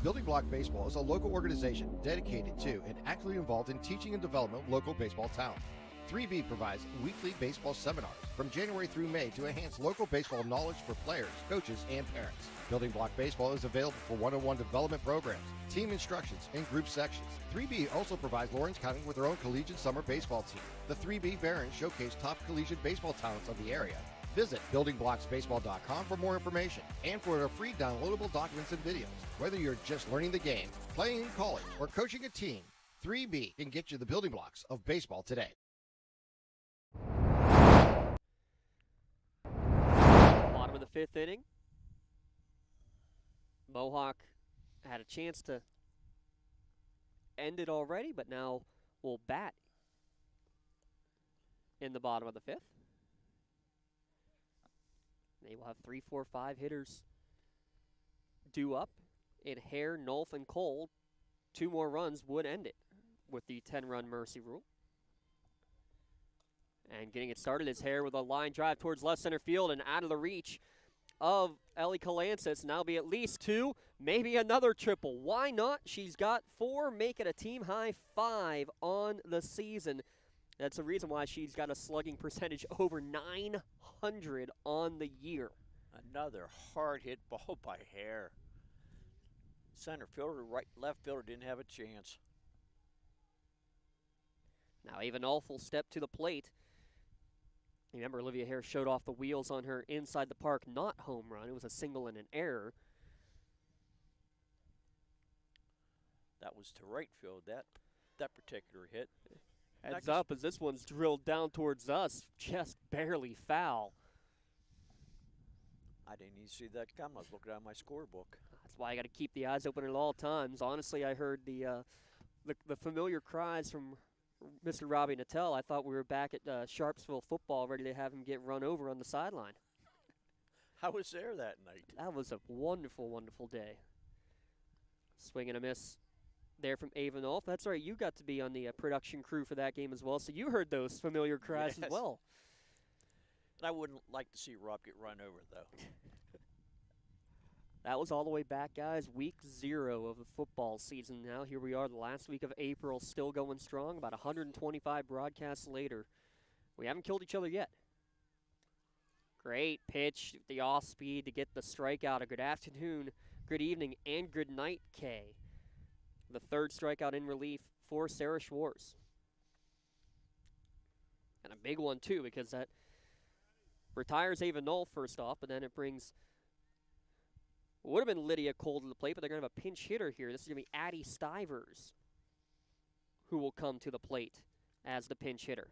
Building Block Baseball is a local organization dedicated to and actively involved in teaching and development of local baseball talent. 3B provides weekly baseball seminars from January through May to enhance local baseball knowledge for players, coaches, and parents. Building Block Baseball is available for one-on-one development programs, team instructions, and group sections. 3B also provides Lawrence County with their own collegiate summer baseball team. The 3B Barons showcase top collegiate baseball talents of the area. Visit buildingblocksbaseball.com for more information and for their free downloadable documents and videos. Whether you're just learning the game, playing in college, or coaching a team, 3B can get you the building blocks of baseball today. Bottom of the 5th inning. Mohawk had a chance to end it already, but now will bat in the bottom of the 5th. They will have 3, 4, 5 hitters due up. In Hare, Nolf, and Cole, 2 more runs would end it with the 10-run mercy rule. And getting it started is Hare with a line drive towards left center field and out of the reach of Ellie Kalansis. Now be at least 2, maybe another triple. Why not? She's got 4, make it a team-high 5 on the season. That's the reason why she's got a slugging percentage over 900 on the year. Another hard-hit ball by Hare. Center fielder, left fielder didn't have a chance. Now Ava Nolf will step to the plate. Remember, Olivia Hare showed off the wheels on her inside the park, not home run. It was a single and an error. That was to right field, that particular hit. Heads up as this one's drilled down towards us, just barely foul. I didn't even see that come. I was looking at my scorebook. That's why I got to keep the eyes open at all times. Honestly, I heard the familiar cries from Mr. Robbie Nattell. I thought we were back at Sharpsville football, ready to have him get run over on the sideline. I was there that night. That was a wonderful, wonderful day. Swing and a miss there from Ava Nolf. That's right, you got to be on the production crew for that game as well, so you heard those familiar cries as well. And I wouldn't like to see Rob get run over, though. That was all the way back, guys, week 0 of the football season. Now here we are, the last week of April, still going strong, about 125 broadcasts later. We haven't killed each other yet. Great pitch, the off-speed to get the strikeout. A good afternoon, good evening, and good night, Kay. The 3rd strikeout in relief for Sarah Schwartz. And a big one, too, because that retires Ava Knoll first off, but then it brings, would have been Lydia Cole to the plate, but they're going to have a pinch hitter here. This is going to be Addie Stivers, who will come to the plate as the pinch hitter.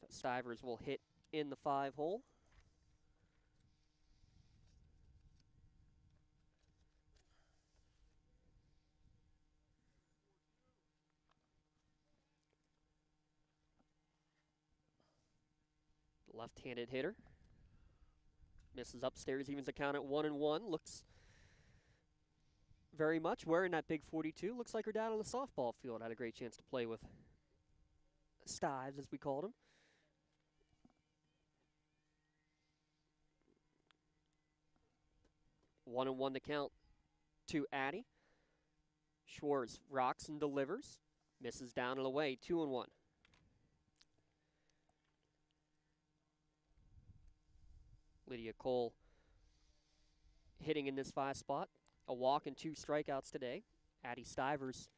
So Stivers will hit in the 5-hole. Left-handed hitter. Misses upstairs, evens the count at 1-1. Looks very much wearing that big 42. Looks like her dad on the softball field had a great chance to play with Stives, as we called him. One and one to count to Addie. Schwartz rocks and delivers. Misses down and away, 2-1. Lydia Cole hitting in this 5 spot. A walk and 2 strikeouts today. Addie Stivers,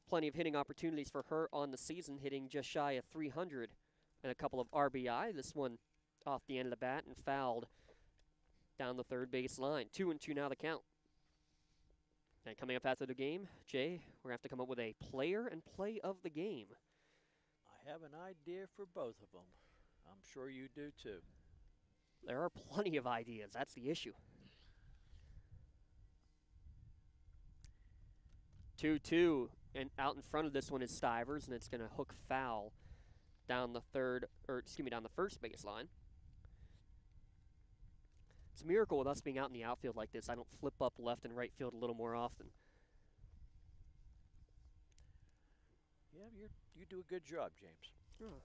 plenty of hitting opportunities for her on the season, hitting just shy of 300 and a couple of RBI. This one off the end of the bat and fouled down the third base line. 2-2 now the count. And coming up after the game, Jay, we're going to have to come up with a player and play of the game. I have an idea for both of them. I'm sure you do too. There are plenty of ideas. That's the issue. 2-2, and out in front of this one is Stivers, and it's going to hook foul down the down the first baseline. It's a miracle with us being out in the outfield like this. I don't flip up left and right field a little more often. Yeah, you do a good job, James. Oh,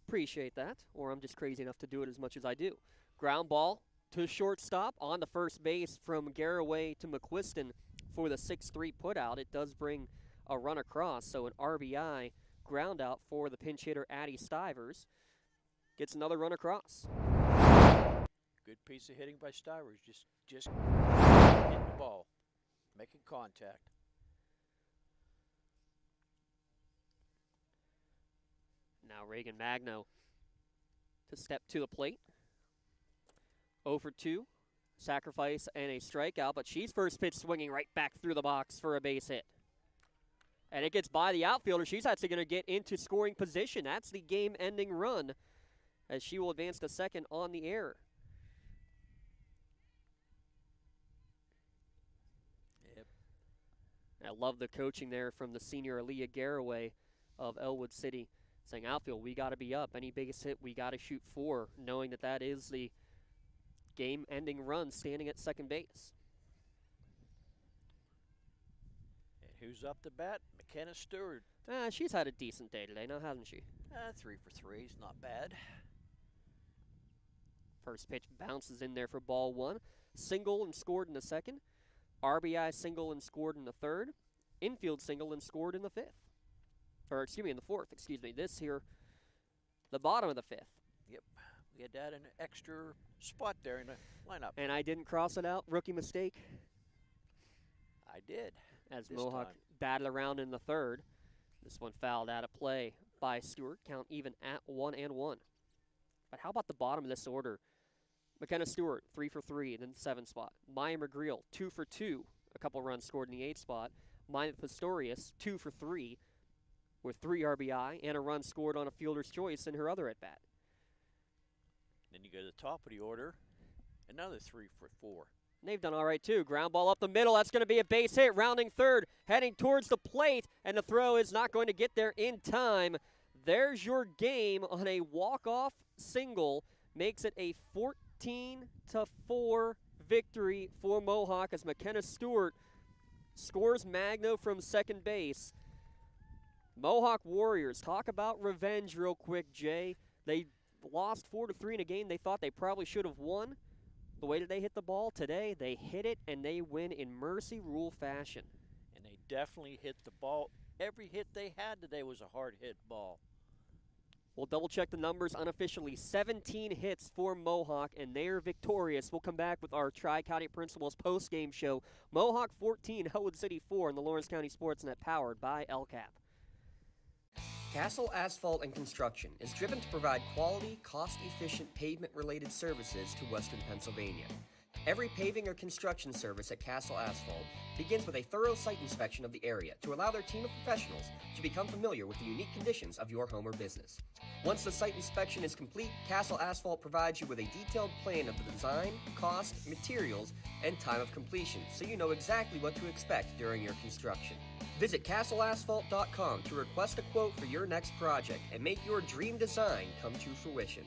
appreciate that, or I'm just crazy enough to do it as much as I do. Ground ball to shortstop on the first base from Garraway to McQuiston for the 6-3 putout. It does bring a run across, so an RBI ground out for the pinch hitter Addie Stivers. Gets another run across. Good piece of hitting by Stivers. Just hitting the ball, making contact. Now Reagan Magno to step to the plate. 0 for 2, sacrifice and a strikeout, but she's first pitch swinging right back through the box for a base hit. And it gets by the outfielder. She's actually going to get into scoring position. That's the game-ending run as she will advance to second on the error. Yep. I love the coaching there from the senior Aaliyah Garraway of Ellwood City, saying, outfield, we got to be up. Any biggest hit, we got to shoot for, knowing that that is the game-ending run standing at second base. And who's up to bat? McKenna Stewart. She's had a decent day today, now hasn't she? 3 for 3 is not bad. First pitch bounces in there for ball one. Single and scored in the second. RBI single and scored in the third. Infield single and scored in the fifth. In the fourth, This here, the bottom of the fifth. Yep. We had that an extra spot there in the lineup. And I didn't cross it out. Rookie mistake. I did. As Mohawk battled around in the third. This one fouled out of play by Stewart. Count even at 1-1. But how about the bottom of this order? McKenna Stewart, 3 for 3 in the 7th spot. Maya McGreal, 2 for 2. A couple runs scored in the 8th spot. Maya Pistorius, 2 for 3 with 3 RBI and a run scored on a fielder's choice in her other at-bat. Then you go to the top of the order, another 3 for 4. And they've done all right, too. Ground ball up the middle. That's going to be a base hit. Rounding third, heading towards the plate, and the throw is not going to get there in time. There's your game on a walk-off single. Makes it a 14-4 victory for Mohawk as McKenna Stewart scores Magno from second base. Mohawk Warriors, talk about revenge real quick, Jay. They lost 4-3 in a game they thought they probably should have won. The way that they hit the ball today, they hit it and they win in mercy rule fashion. And they definitely hit the ball. Every hit they had today was a hard hit ball. We'll double check the numbers unofficially. 17 hits for Mohawk, and they're victorious. We'll come back with our Tri-County Principals post-game show. Mohawk 14, Ellwood City 4 in the Lawrence County SportsNet, powered by LCAP. Castle Asphalt and Construction is driven to provide quality, cost-efficient pavement-related services to Western Pennsylvania. Every paving or construction service at Castle Asphalt begins with a thorough site inspection of the area to allow their team of professionals to become familiar with the unique conditions of your home or business. Once the site inspection is complete, Castle Asphalt provides you with a detailed plan of the design, cost, materials, and time of completion so you know exactly what to expect during your construction. Visit castleasphalt.com to request a quote for your next project and make your dream design come to fruition.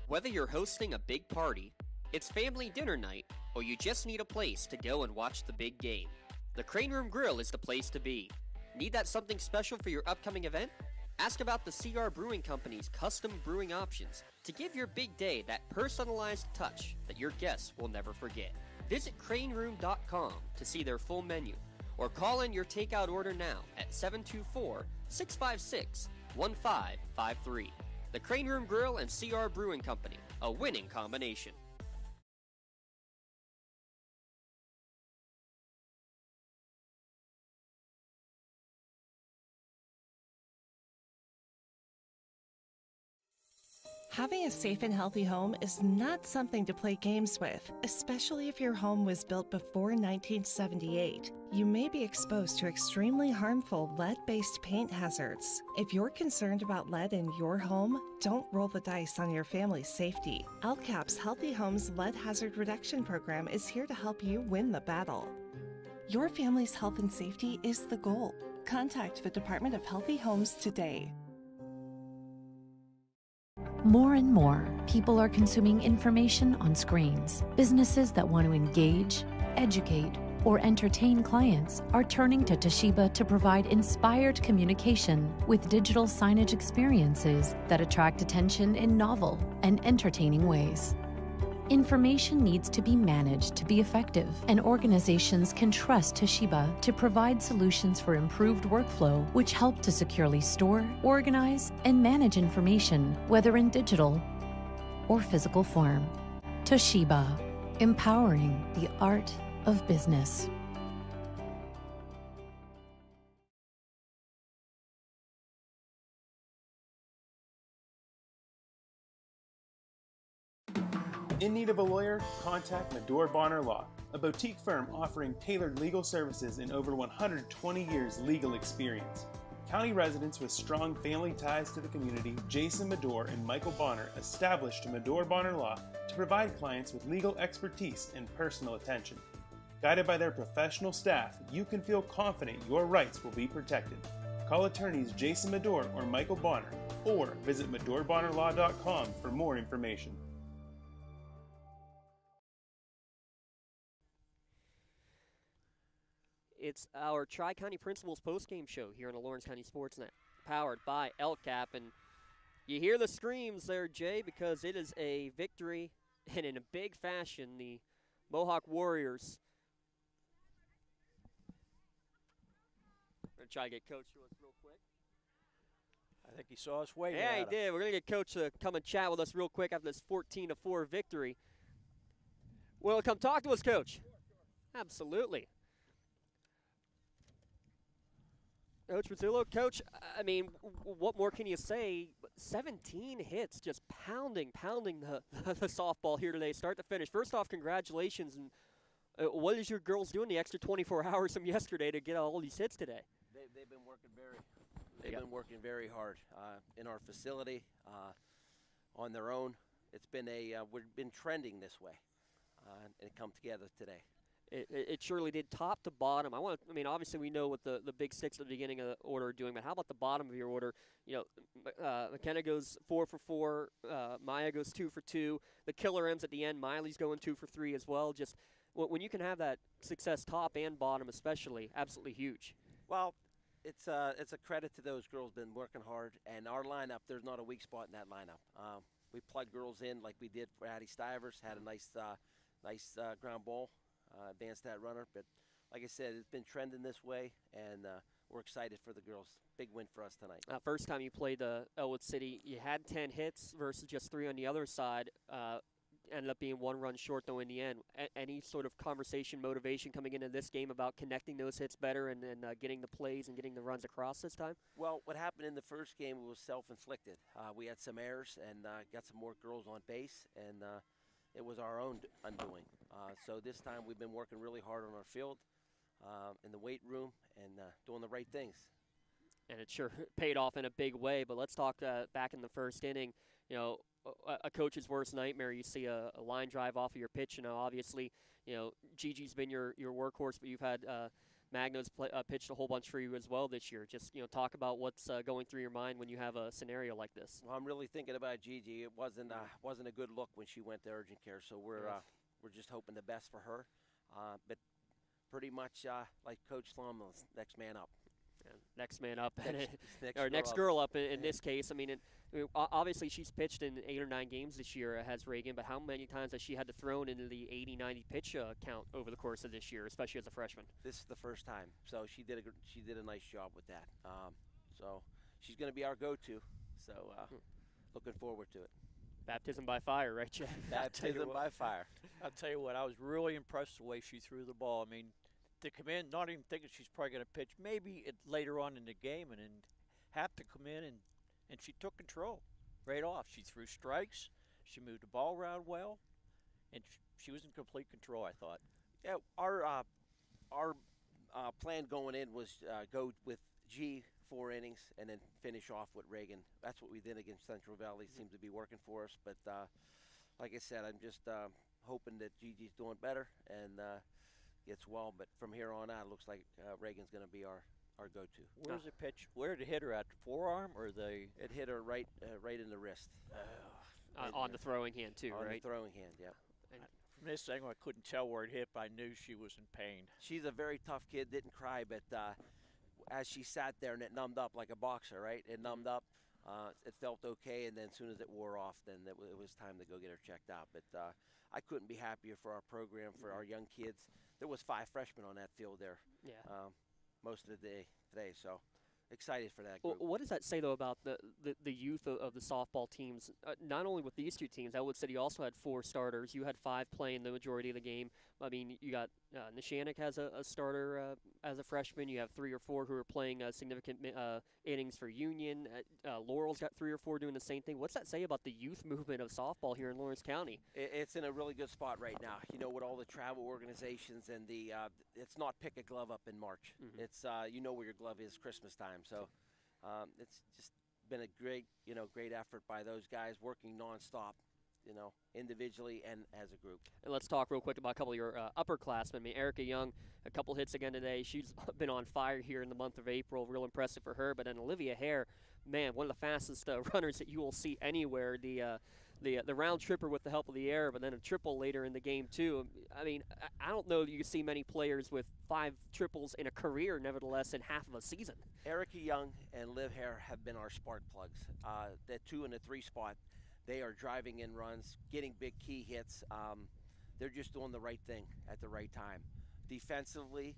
Whether you're hosting a big party, it's family dinner night, or you just need a place to go and watch the big game, the Crane Room Grill is the place to be. Need that something special for your upcoming event? Ask about the CR Brewing Company's custom brewing options to give your big day that personalized touch that your guests will never forget. Visit craneroom.com to see their full menu, or call in your takeout order now at 724-656-1553. The Crane Room Grill and CR Brewing Company, a winning combination. Having a safe and healthy home is not something to play games with, especially if your home was built before 1978. You may be exposed to extremely harmful lead-based paint hazards. If you're concerned about lead in your home, don't roll the dice on your family's safety. LCAP's Healthy Homes Lead Hazard Reduction Program is here to help you win the battle. Your family's health and safety is the goal. Contact the Department of Healthy Homes today. More and more, people are consuming information on screens. Businesses that want to engage, educate, or entertain clients are turning to Toshiba to provide inspired communication with digital signage experiences that attract attention in novel and entertaining ways. Information needs to be managed to be effective, and organizations can trust Toshiba to provide solutions for improved workflow, which help to securely store, organize, and manage information, whether in digital or physical form. Toshiba, empowering the art of business. In need of a lawyer? Contact Medor Bonner Law, a boutique firm offering tailored legal services and over 120 years legal experience. County residents with strong family ties to the community, Jason Medor and Michael Bonner, established Medor Bonner Law to provide clients with legal expertise and personal attention. Guided by their professional staff, you can feel confident your rights will be protected. Call attorneys Jason Medor or Michael Bonner, or visit MedorBonnerLaw.com for more information. It's our Tri-County Principals postgame show here on the Lawrence County SportsNet, powered by LCAP. And you hear the screams there, Jay, because it is a victory, and in a big fashion, the Mohawk Warriors. I'm going to try to get Coach to us real quick. I think he saw us waving. Yeah, at he him. did. We're going to get Coach to come and chat with us real quick after this 14-4 victory. Well, come talk to us, Coach. Absolutely. Coach Rizzullo, Coach, I mean, what more can you say? 17 hits, just pounding the softball here today, start to finish. First off, congratulations. And what is your girls doing the extra 24 hours from yesterday to get all these hits today? They've been working very hard in our facility on their own. It's been we've been trending this way, and it come together today. It surely did, top to bottom. I mean, obviously we know what the big six at the beginning of the order are doing, but how about the bottom of your order? You know, McKenna goes 4 for 4, Maya goes 2 for 2. The killer M's at the end. Miley's going 2 for 3 as well. Just when you can have that success, top and bottom especially, absolutely huge. Well, it's a credit to those girls. Been working hard, and our lineup. There's not a weak spot in that lineup. We plug girls in like we did for Addie Stivers. Had a nice ground ball. Advanced that runner, but like I said, it's been trending this way, and we're excited for the girls. Big win for us tonight. First time you played Ellwood City, you had 10 hits versus just 3 on the other side. Ended up being 1 run short, though, in the end. Any sort of conversation, motivation coming into this game about connecting those hits better and getting the plays and getting the runs across this time? Well, what happened in the first game was self-inflicted. We had some errors and got some more girls on base, and it was our own undoing. So this time we've been working really hard on our field, in the weight room, and doing the right things. And it sure paid off in a big way. But let's talk back in the first inning. You know, a coach's worst nightmare. You see a line drive off of your pitch. You know, obviously, you know, Gigi's been your workhorse, but you've had Magno's pitched a whole bunch for you as well this year. Just, you know, talk about what's going through your mind when you have a scenario like this. Well, I'm really thinking about Gigi. It wasn't a good look when she went to urgent care, so we're just hoping the best for her. But pretty much like Coach Slum's next man up. Next man up, next girl up in this case. I mean, obviously she's pitched in 8 or 9 games this year, has Reagan, but how many times has she had to throw into the 80, 90 pitch count over the course of this year, especially as a freshman? This is the first time, so she did a nice job with that. So she's going to be our go-to, so looking forward to it. Baptism by fire, right, Chad? Baptism by fire. I'll tell you what, I was really impressed the way she threw the ball. I mean, to come in, not even thinking she's probably going to pitch, maybe later on in the game, and then have to come in, and she took control right off. She threw strikes, she moved the ball around well, and she was in complete control, I thought. Yeah, our plan going in was go with G 4 innings and then finish off with Reagan. That's what we did against Central Valley. Seemed to be working for us, but like I said, I'm just hoping that Gigi's doing better and gets well, but from here on out, it looks like Reagan's going to be our go-to. Where's the pitch? Where did it hit her at? The forearm or the? It hit her right in the wrist. On the throwing hand too, on right? On the throwing hand, yeah. From this angle, I couldn't tell where it hit, but I knew she was in pain. She's a very tough kid. Didn't cry, but as she sat there and it numbed up like a boxer, right? It numbed up. It felt okay, and then as soon as it wore off, then it was time to go get her checked out. But I couldn't be happier for our program, for our young kids. There was 5 freshmen on that field there. Yeah. Most of the day today, so excited for that group. What does that say, though, about the youth of the softball teams? Not only with these 2 teams, Ellwood City also had 4 starters. You had 5 playing the majority of the game. I mean, you got Neshannock has a starter as a freshman. You have 3 or 4 who are playing significant innings for Union. Laurel's got 3 or 4 doing the same thing. What's that say about the youth movement of softball here in Lawrence County? It's in a really good spot right now. You know, with all the travel organizations and it's not pick a glove up in March. Mm-hmm. It's you know where your glove is Christmas time. So it's just been a great effort by those guys working nonstop, you know, individually and as a group. And let's talk real quick about a couple of your upperclassmen. I mean, Erica Young, a couple hits again today. She's been on fire here in the month of April. Real impressive for her. But then Olivia Hare, man, one of the fastest runners that you will see anywhere. The the round tripper with the help of the air, but then a triple later in the game too. I mean, I don't know that you see many players with 5 triples in a career, nevertheless, in half of a season. Erica Young and Liv Hare have been our spark plugs. The 2 and the 3 spot, they are driving in runs, getting big key hits. They're just doing the right thing at the right time. Defensively,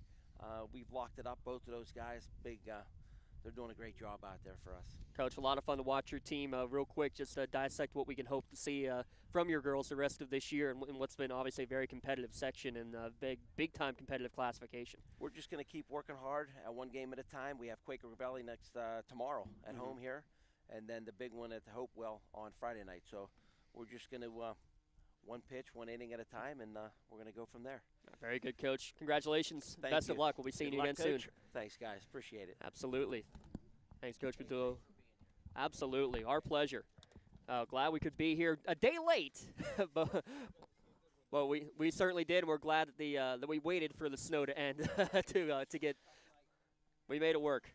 we've locked it up. Both of those guys, they're doing a great job out there for us. Coach, a lot of fun to watch your team. Real quick, just dissect what we can hope to see from your girls the rest of this year and what's been obviously a very competitive section and big-time competitive classification. We're just going to keep working hard at one game at a time. We have Quaker Valley next tomorrow at home here, and then the big one at the Hopewell on Friday night. So we're just going to one pitch, one inning at a time, and we're going to go from there. Very good, Coach. Congratulations. Thank Best you. of luck. We'll be seeing Good you luck, again Coach. soon. Thanks, guys. Appreciate it. Absolutely. Thanks, Coach Patullo. Absolutely. Our pleasure. Glad we could be here a day late. but well, we certainly did, and we're glad that that we waited for the snow to end to get. We made it work.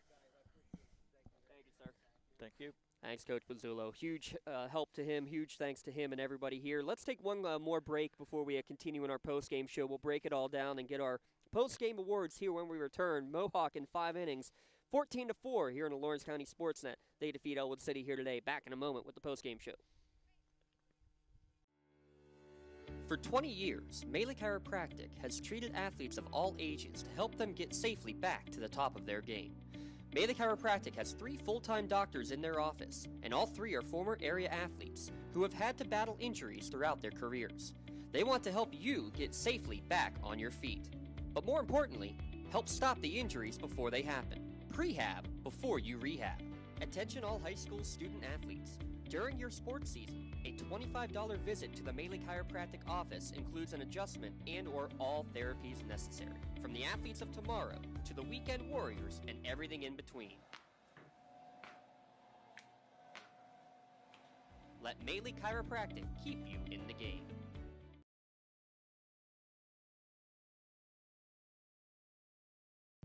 Thank you, sir. Thank you. Thanks, Coach Pizzulo. Huge help to him. Huge thanks to him and everybody here. Let's take one more break before we continue in our post-game show. We'll break it all down and get our post-game awards here when we return. Mohawk in 5 innings, 14-4 here in the Lawrence County SportsNet. They defeat Ellwood City here today. Back in a moment with the post-game show. For 20 years, Melee Chiropractic has treated athletes of all ages to help them get safely back to the top of their game. Melee Chiropractic has 3 full-time doctors in their office, and all 3 are former area athletes who have had to battle injuries throughout their careers. They want to help you get safely back on your feet. But more importantly, help stop the injuries before they happen. Prehab before you rehab. Attention all high school student athletes. During your sports season, a $25 visit to the Melee Chiropractic office includes an adjustment and/or all therapies necessary. From the athletes of tomorrow to the weekend warriors and everything in between. Let Melee Chiropractic keep you in the game.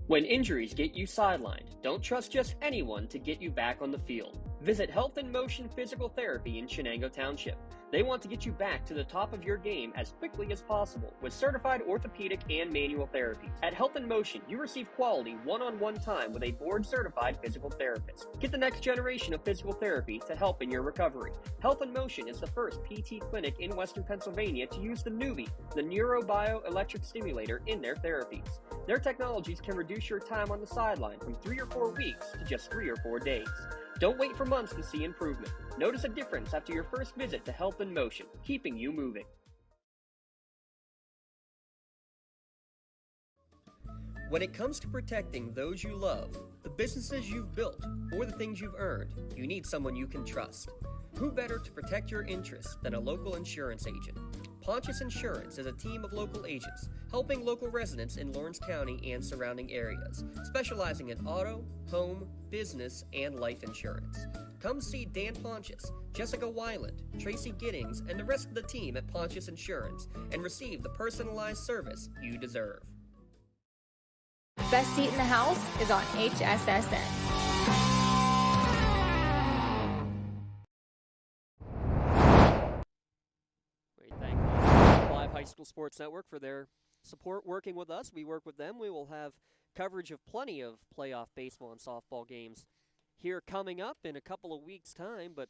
When injuries get you sidelined, don't trust just anyone to get you back on the field. Visit Health in Motion Physical Therapy in Shenango Township. They want to get you back to the top of your game as quickly as possible with certified orthopedic and manual therapies. At Health in Motion, you receive quality one-on-one time with a board-certified physical therapist. Get the next generation of physical therapy to help in your recovery. Health in Motion is the first PT clinic in Western Pennsylvania to use the Nuvie, the neurobioelectric stimulator, in their therapies. Their technologies can reduce your time on the sideline from 3 or 4 weeks to just 3 or 4 days. Don't wait for months to see improvement. Notice a difference after your first visit to Health in Motion, keeping you moving. When it comes to protecting those you love, the businesses you've built, or the things you've earned, you need someone you can trust. Who better to protect your interests than a local insurance agent? Pontius Insurance is a team of local agents helping local residents in Lawrence County and surrounding areas, specializing in auto, home, business, and life insurance. Come see Dan Pontius, Jessica Weiland, Tracy Giddings, and the rest of the team at Pontius Insurance and receive the personalized service you deserve. Best seat in the house is on HSSN. High School Sports Network for their support working with us. We work with them. We will have coverage of plenty of playoff baseball and softball games here coming up in a couple of weeks' time, but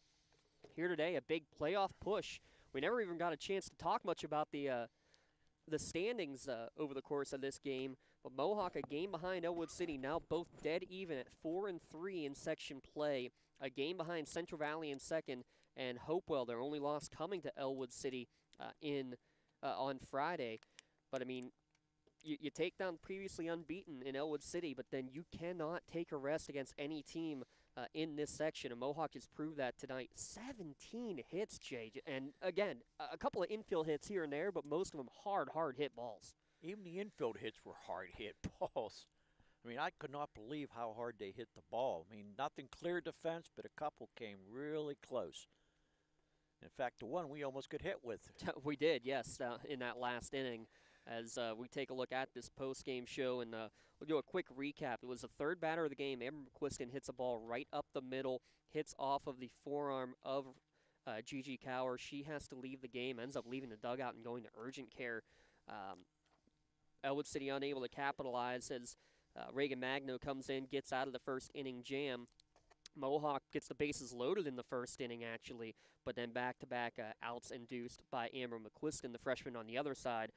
here today, a big playoff push. We never even got a chance to talk much about the standings over the course of this game, but Mohawk a game behind Ellwood City, now both dead even at 4-3 in section play, a game behind Central Valley in second, and Hopewell, their only loss coming to Ellwood City on Friday. But I mean, you take down previously unbeaten in Ellwood City, but then you cannot take a rest against any team in this section, and Mohawk has proved that tonight. 17 hits, Jay, and again, a couple of infield hits here and there, but most of them hard hit balls. Even the infield hits were hard hit balls. I mean, I could not believe how hard they hit the ball. I mean, nothing clear defense, but a couple came really close. In fact, the one we almost got hit with. We did, yes, in that last inning. As we take a look at this post-game show, and we'll do a quick recap. It was the third batter of the game. Amber McQuiston hits a ball right up the middle, hits off of the forearm of Gigi Cower. She has to leave the game, ends up leaving the dugout and going to urgent care. Ellwood City unable to capitalize as Reagan Magno comes in, gets out of the first inning jam. Mohawk gets the bases loaded in the first inning, actually, but then back-to-back outs induced by Amber McQuiston, the freshman on the other side.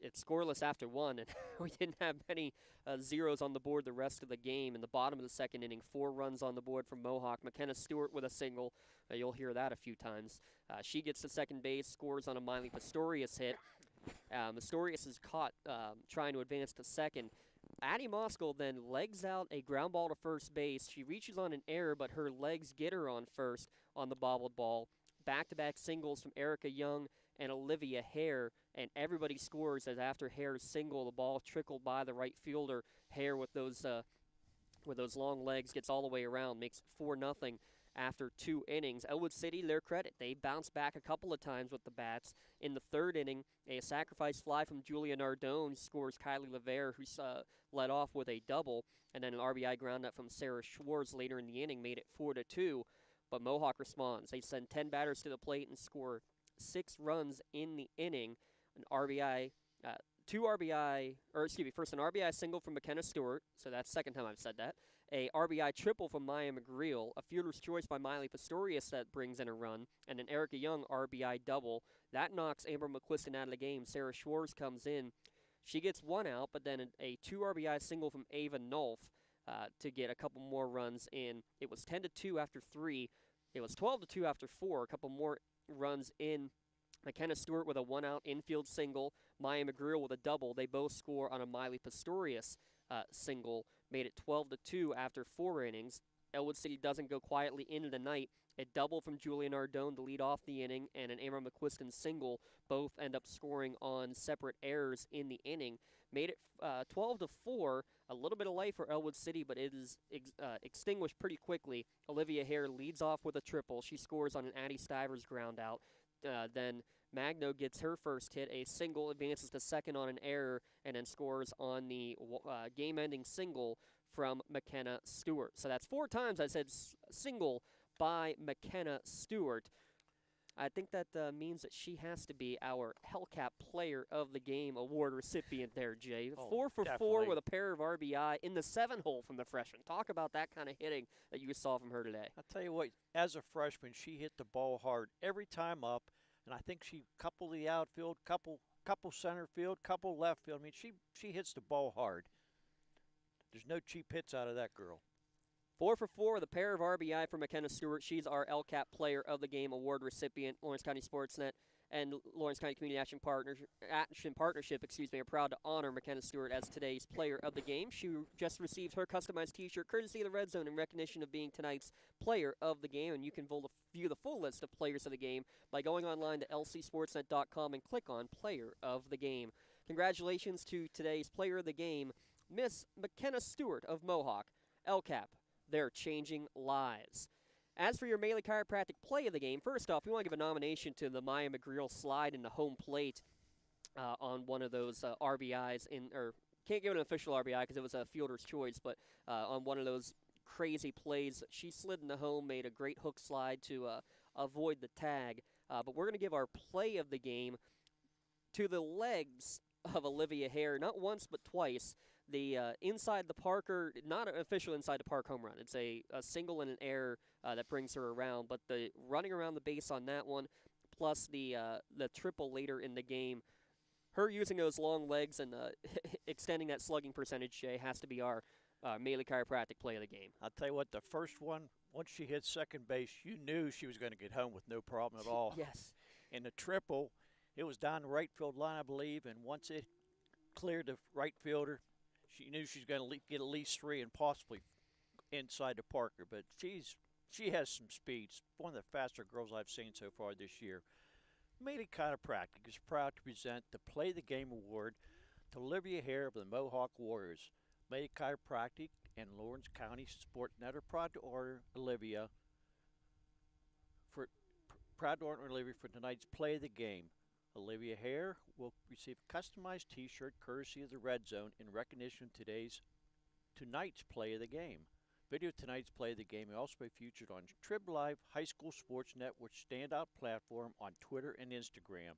It's scoreless after one, and we didn't have many zeros on the board the rest of the game. In the bottom of the second inning, 4 runs on the board from Mohawk. McKenna Stewart with a single. You'll hear that a few times. She gets to second base, scores on a Miley Pistorius hit. Pistorius is caught trying to advance to second. Addie Moskal then legs out a ground ball to first base. She reaches on an error, but her legs get her on first on the bobbled ball. Back-to-back singles from Erica Young and Olivia Hare, and everybody scores as after Hare's single, the ball trickled by the right fielder. Hare with those long legs gets all the way around, makes it 4-0 after 2 innings. Ellwood City, their credit, they bounced back a couple of times with the bats. In the third inning, a sacrifice fly from Julia Nardone scores Kylie Levere, who led off with a double, and then an RBI ground out from Sarah Schwartz later in the inning made it 4-2. But Mohawk responds. They send 10 batters to the plate and score 6 runs in the inning. First an RBI single from McKenna Stewart, so that's the second time I've said that. A RBI triple from Maya McGreal, a fielder's choice by Miley Pistorius that brings in a run, and an Erica Young RBI double. That knocks Amber McQuiston out of the game. Sarah Schwartz comes in. She gets 1 out, but then a 2 RBI single from Ava Nolf to get a couple more runs in. It was 10-2 after 3. It was 12-2 after 4. A couple more runs in. McKenna Stewart with a 1-out infield single. Maya McGreal with a double. They both score on a Miley Pistorius single. Made it 12-2 after 4 innings. Ellwood City doesn't go quietly into the night. A double from Julia Nardone to lead off the inning, and an Amber McQuiston single. Both end up scoring on separate errors in the inning. Made it 12-4. A little bit of life for Ellwood City, but it is extinguished pretty quickly. Olivia Hare leads off with a triple. She scores on an Addie Stivers ground out. Then Magno gets her first hit, a single, advances to second on an error, and then scores on the game-ending single from McKenna Stewart. So that's 4 times I said single by McKenna Stewart. I think that means that she has to be our Hellcat Player of the Game award recipient there, Jay. 4 for definitely. 4 with a pair of RBI in the 7-hole from the freshman. Talk about that kind of hitting that you saw from her today. I'll tell you what, as a freshman, she hit the ball hard every time up, and I think she coupled the outfield, couple center field, couple left field. I mean, she hits the ball hard. There's no cheap hits out of that girl. 4 for 4 with a pair of RBI for McKenna Stewart. She's our LCAP Player of the Game award recipient. Lawrence County SportsNet and Lawrence County Community Action Partnership, are proud to honor McKenna Stewart as today's Player of the Game. She just received her customized T-shirt courtesy of the Red Zone in recognition of being tonight's Player of the Game. And you can view the full list of Players of the Game by going online to lcsportsnet.com and click on Player of the Game. Congratulations to today's Player of the Game, Miss McKenna Stewart of Mohawk. LCAP, they're changing lives. As for your Maley Chiropractic Play of the Game, first off, we want to give a nomination to the Maya McGreal slide into home plate on one of those RBIs. Can't give it an official RBI because it was a fielder's choice, but on one of those crazy plays, she slid into home, made a great hook slide to avoid the tag. But we're going to give our Play of the Game to the legs of Olivia Hare, not once but twice. The inside the Parker, not an official inside the park home run. It's a single and an error that brings her around. But the running around the base on that one, plus the triple later in the game, her using those long legs and extending that slugging percentage, Jay, has to be our Maley Chiropractic Play of the Game. I'll tell you what, the first one, once she hit second base, you knew she was going to get home with no problem at all. Yes. And the triple, it was down the right field line, I believe, and once it cleared the right fielder, she knew she was going to get at least 3 and possibly inside the Parker. But she has some speed. One of the faster girls I've seen so far this year. Maley Chiropractic is proud to present the Play the Game Award to Olivia Hare of the Mohawk Warriors. Maley Chiropractic and Lawrence County SportsNet are proud to honor Olivia for tonight's Play of the Game. Olivia Hare will receive a customized T-shirt courtesy of the Red Zone in recognition of tonight's Play of the Game. video of tonight's play of the game will also be featured on Trib Live High School Sports Network's standout platform on Twitter and Instagram.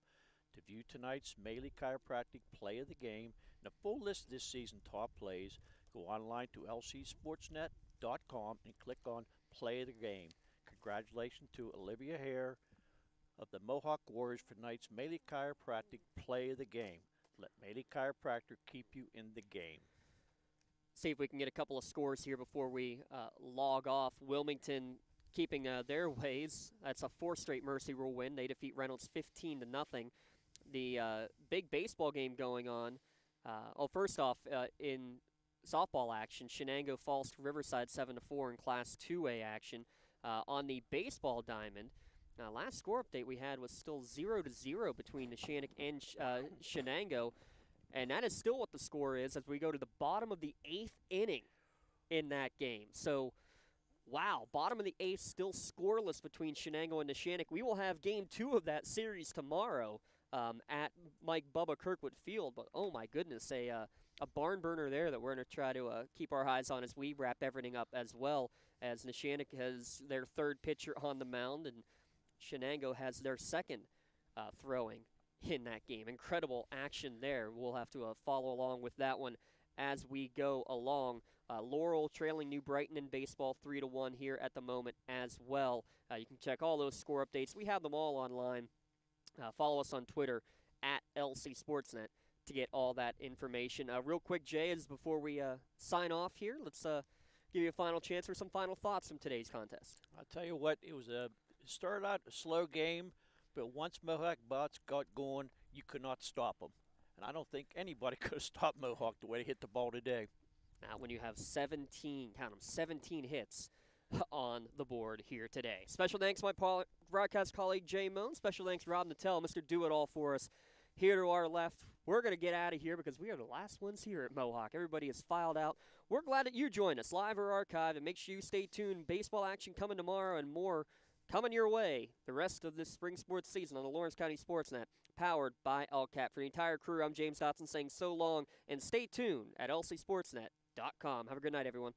To view tonight's Melee Chiropractic play of the game and a full list of this season's top plays, go online to lcsportsnet.com and click on Play of the Game. Congratulations to Olivia Hare of the Mohawk Warriors for tonight's Melee Chiropractic play of the game. Let Melee Chiropractor keep you in the game. See if we can get a couple of scores here before we log off. Wilmington keeping their ways. That's a 4th straight Mercy Rule win. They defeat Reynolds 15-0. The big baseball game going on. First off, in softball action, Shenango falls to Riverside 7-4 in Class 2A action. On the baseball diamond, last score update we had was still 0-0 between Neshannock and Shenango, and that is still what the score is as we go to the bottom of the 8th inning in that game. So, wow, bottom of the 8th, still scoreless between Shenango and Neshannock. We will have Game 2 of that series tomorrow at Mike Bubba Kirkwood Field, but oh my goodness, a barn burner there that we're going to try to keep our eyes on as we wrap everything up as well, as Neshannock has their 3rd pitcher on the mound and Shenango has their 2nd throwing in that game. Incredible action there. We'll have to follow along with that one as we go along. Laurel trailing New Brighton in baseball 3-1 here at the moment as well. You can check all those score updates. We have them all online. Follow us on Twitter at LC Sportsnet to get all that information. Real quick, Jay, as before we sign off here, let's give you a final chance for some final thoughts from today's contest. I'll tell you what, it started out a slow game, but once Mohawk bots got going, you could not stop them. And I don't think anybody could have stopped Mohawk the way they hit the ball today. Now, when you have 17 hits on the board here today. Special thanks to my broadcast colleague, Jay Moon. Special thanks, Rob Nattell, Mr. Do-It-All for us. Here to our left, we're going to get out of here because we are the last ones here at Mohawk. Everybody is filed out. We're glad that you joined us live or archived, and make sure you stay tuned. Baseball action coming tomorrow and more coming your way the rest of this spring sports season on the Lawrence County SportsNet, powered by LCAT. For the entire crew, I'm James Dotson saying so long, and stay tuned at lcsportsnet.com. Have a good night, everyone.